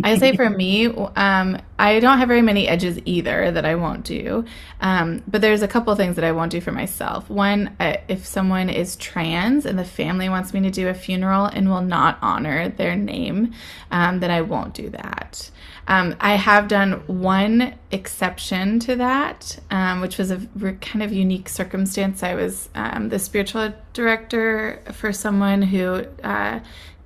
I say for me, I don't have very many edges either that I won't do, but there's a couple things that I won't do for myself. One, if someone is trans and the family wants me to do a funeral and will not honor their name, then I won't do that. I have done one exception to that, which was a kind of unique circumstance. I was the spiritual director for someone who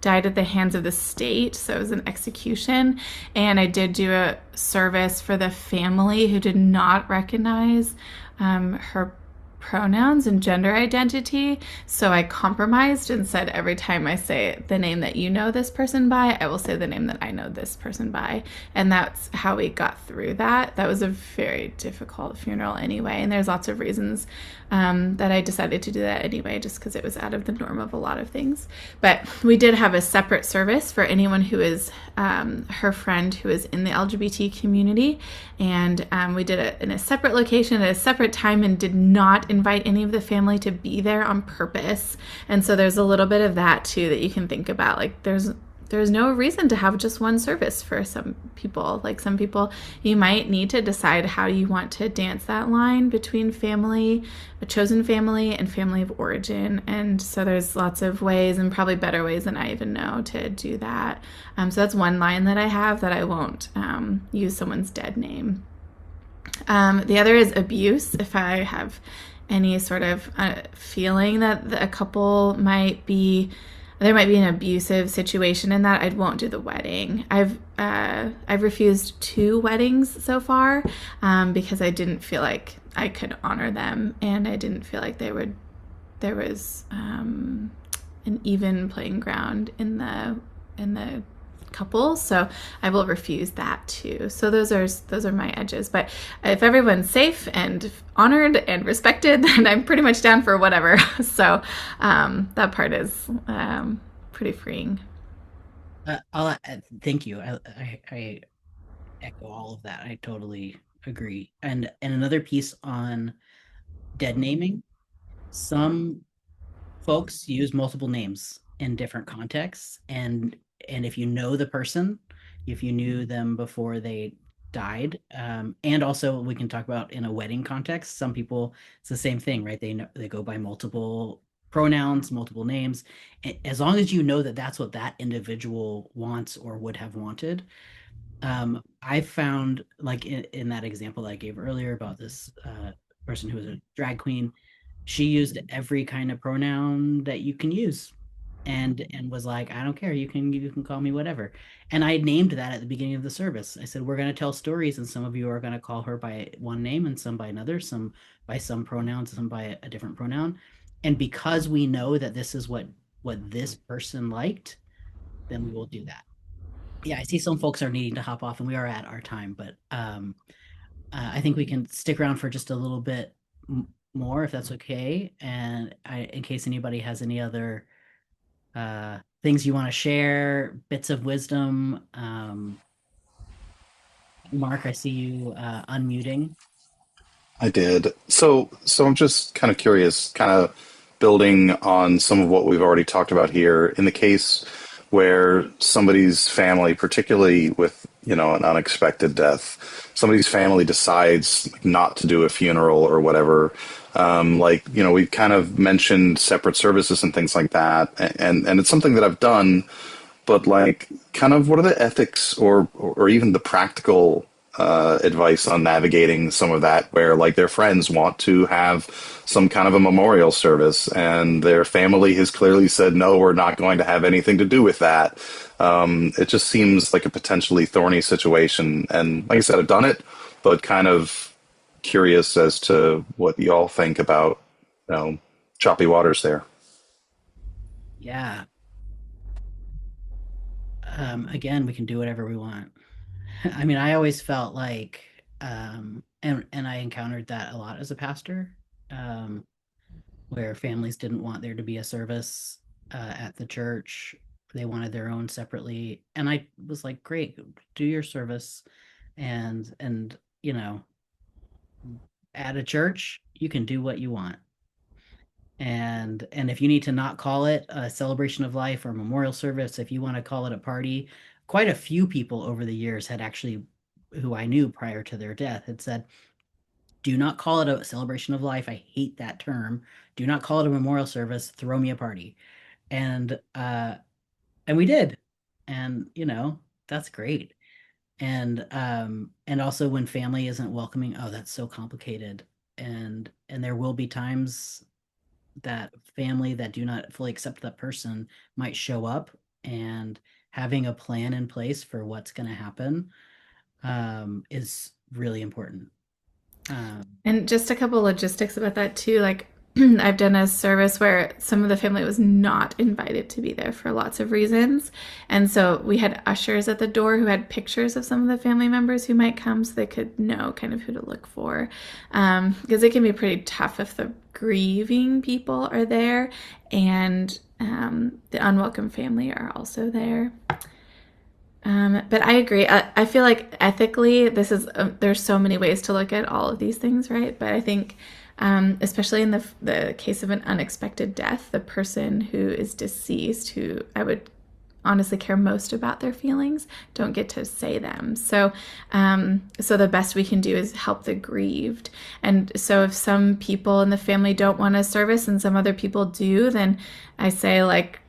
died at the hands of the state, so it was an execution, and I did do a service for the family who did not recognize her pronouns and gender identity. So I compromised and said, every time I say the name that you know this person by, I will say the name that I know this person by. And that's how we got through that. That was a very difficult funeral anyway. And there's lots of reasons that I decided to do that anyway, just because it was out of the norm of a lot of things. But we did have a separate service for anyone who is her friend who is in the LGBT community, and we did it in a separate location at a separate time and did not invite any of the family to be there on purpose. And so there's a little bit of that too that you can think about. Like there's no reason to have just one service for some people. Like some people, you might need to decide how you want to dance that line between family, a chosen family, and family of origin. And so there's lots of ways, and probably better ways than I even know, to do that. So that's one line that I have, that I won't use someone's dead name. The other is abuse. If I have any sort of feeling that a couple there might be an abusive situation in that, I won't do the wedding. I've refused 2 weddings so far because I didn't feel like I could honor them, and I didn't feel like there was an even playing ground in the couple, so I will refuse that too. So those are my edges. But if everyone's safe and honored and respected, then I'm pretty much down for whatever. So that part is pretty freeing. Thank you. I echo all of that. I totally agree. And another piece on dead naming. Some folks use multiple names in different contexts, and if you know the person, if you knew them before they died, and also we can talk about in a wedding context, some people, it's the same thing, right? They go by multiple pronouns, multiple names. As long as you know that that's what that individual wants or would have wanted. I found, like in that example that I gave earlier about this person who was a drag queen, she used every kind of pronoun that you can use, and was like, I don't care, you can call me whatever. And I named that at the beginning of the service. I said, we're going to tell stories, and some of you are going to call her by one name and some by another, some by some pronouns, some by a different pronoun. And because we know that this is what this person liked, then we will do that. Yeah, I see some folks are needing to hop off, and we are at our time, but I think we can stick around for just a little bit more, if that's okay. And in case anybody has any other things you want to share, bits of wisdom. Mark, I see you unmuting. I did. So I'm just kind of curious, kind of building on some of what we've already talked about here. In the case where somebody's family, particularly with, an unexpected death, somebody's family decides not to do a funeral or whatever. We kind of mentioned separate services and things like that. And it's something that I've done, but kind of what are the ethics or even the practical advice on navigating some of that, where their friends want to have some kind of a memorial service and their family has clearly said, no, we're not going to have anything to do with that. It just seems like a potentially thorny situation. And like I said, I've done it, but kind of curious as to what y'all think about, choppy waters there. Yeah. Again, we can do whatever we want. I mean, I always felt like, and I encountered that a lot as a pastor, where families didn't want there to be a service at the church. They wanted their own separately. And I was like, great, do your service. And at a church, you can do what you want. And if you need to not call it a celebration of life or memorial service, if you want to call it a party, quite a few people over the years had actually, who I knew prior to their death, had said, do not call it a celebration of life. I hate that term. Do not call it a memorial service. Throw me a party. And we did. And, that's great. And also when family isn't welcoming, oh, that's so complicated. And there will be times that family that do not fully accept that person might show up, and having a plan in place for what's going to happen is really important. And just a couple logistics about that too. I've done a service where some of the family was not invited to be there for lots of reasons. And so we had ushers at the door who had pictures of some of the family members who might come, so they could know kind of who to look for. Because it can be pretty tough if the grieving people are there and the unwelcome family are also there. But I agree. I feel like ethically, this is there's so many ways to look at all of these things, right? But I think, especially in the case of an unexpected death, the person who is deceased, who I would honestly care most about their feelings, don't get to say them. So, so the best we can do is help the grieved. And so if some people in the family don't want a service and some other people do, then I say, like,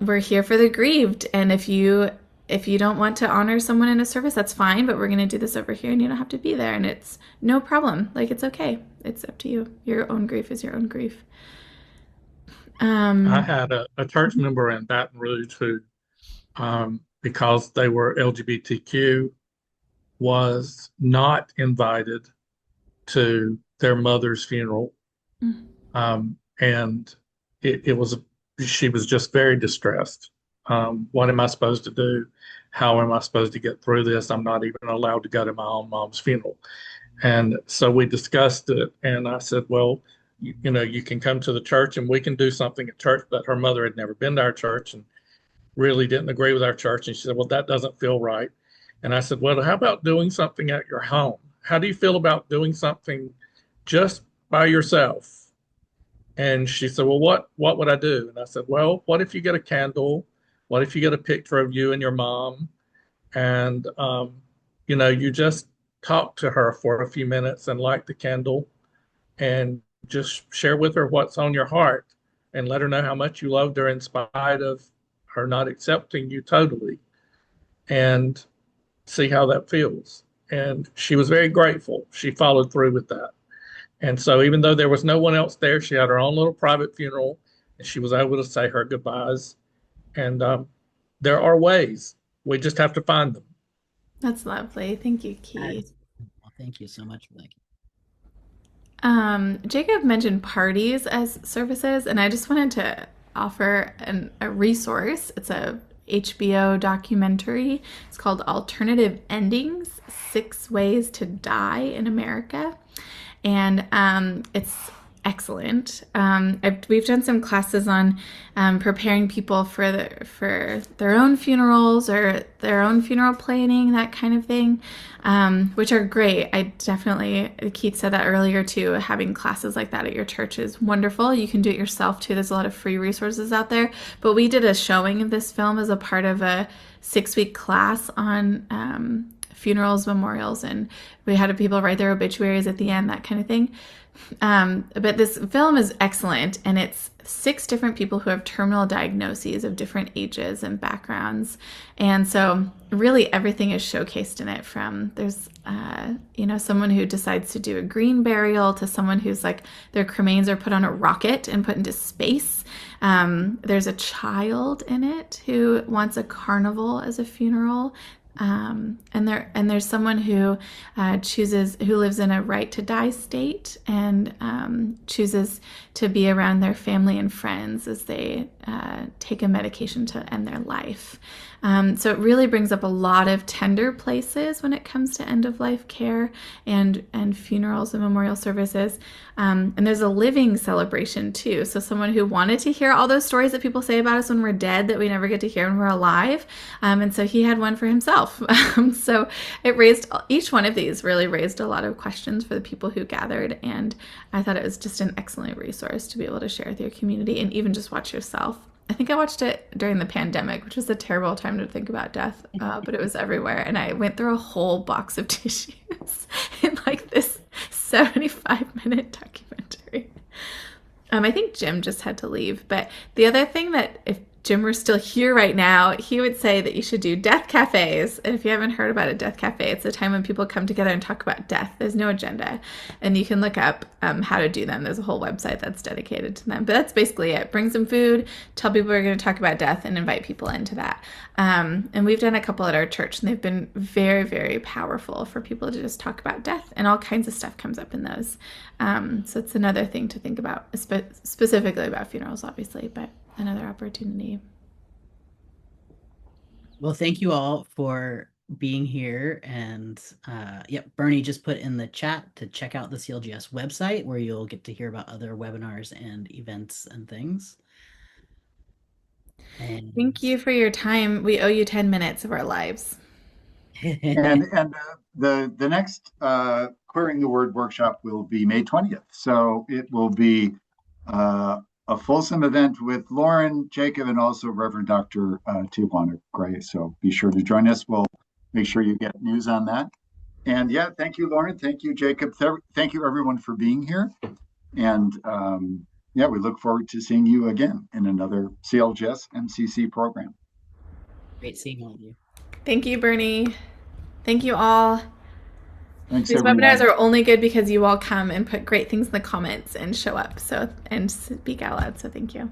we're here for the grieved. And if you don't want to honor someone in a service, that's fine, but we're going to do this over here and you don't have to be there. And it's no problem. Like, it's okay. It's up to you. Your own grief is your own grief. I had a church member in Baton Rouge who, because they were LGBTQ, was not invited to their mother's funeral. And she was just very distressed. What am I supposed to do? How am I supposed to get through this? I'm not even allowed to go to my own mom's funeral. And so we discussed it, and I said, well, you can come to the church and we can do something at church, but her mother had never been to our church and really didn't agree with our church. And she said, well, that doesn't feel right. And I said, well, how about doing something at your home? How do you feel about doing something just by yourself? And she said, well, what would I do? And I said, well, what if you get a candle? What if you get a picture of you and your mom? And, you just talk to her for a few minutes and light the candle and just share with her what's on your heart and let her know how much you loved her in spite of her not accepting you totally, and see how that feels. And she was very grateful. She followed through with that. And so even though there was no one else there, she had her own little private funeral and she was able to say her goodbyes. And there are ways. We just have to find them. That's lovely. Thank you, Keith. Well, thank you so much for that. Jacob mentioned parties as services, and I just wanted to offer a resource. It's a HBO documentary. It's called Alternative Endings: 6 Ways to Die in America. And it's excellent. We've done some classes on preparing people for their own funerals or their own funeral planning, that kind of thing, which are great. I definitely, Keith said that earlier too, having classes like that at your church is wonderful. You can do it yourself too. There's a lot of free resources out there. But we did a showing of this film as a part of a 6-week class on funerals, memorials, and we had people write their obituaries at the end, that kind of thing. But this film is excellent, and it's 6 different people who have terminal diagnoses of different ages and backgrounds. And so really everything is showcased in it, from there's, someone who decides to do a green burial to someone who's like, their cremains are put on a rocket and put into space. There's a child in it who wants a carnival as a funeral. And there's someone who who lives in a right to die state and chooses to be around their family and friends as they take a medication to end their life. So it really brings up a lot of tender places when it comes to end of life care and funerals and memorial services. And there's a living celebration too. So someone who wanted to hear all those stories that people say about us when we're dead that we never get to hear when we're alive. And so he had one for himself. So each one of these really raised a lot of questions for the people who gathered. And I thought it was just an excellent resource to be able to share with your community and even just watch yourself. I think I watched it during the pandemic, which was a terrible time to think about death, but it was everywhere. And I went through a whole box of tissues in like this 75-minute documentary. I think Jim just had to leave. But the other thing that if Jim were still here right now, he would say that you should do death cafes. And if you haven't heard about a death cafe, it's a time when people come together and talk about death. There's no agenda. And you can look up how to do them. There's a whole website that's dedicated to them. But that's basically it. Bring some food, tell people we're going to talk about death, and invite people into that. And we've done a couple at our church, and they've been very, very powerful for people to just talk about death. And all kinds of stuff comes up in those. So it's another thing to think about, specifically about funerals, obviously, but another opportunity. Well, thank you all for being here. And Bernie just put in the chat to check out the CLGS website, where you'll get to hear about other webinars and events and things. And Thank you for your time. We owe you 10 minutes of our lives. And the next Queering the Word workshop will be May 20th. So it will be a fulsome event with Lauren, Jacob, and also Reverend Dr. Tijuana Gray. So be sure to join us. We'll make sure you get news on that. And yeah, thank you, Lauren. Thank you, Jacob. Thank you, everyone, for being here. And yeah, we look forward to seeing you again in another CLGS MCC program. Great seeing all of you. Thank you, Bernie. Thank you all. Thanks, These everyone. webinars are only good because you all come and put great things in the comments and show up and speak out loud. So thank you.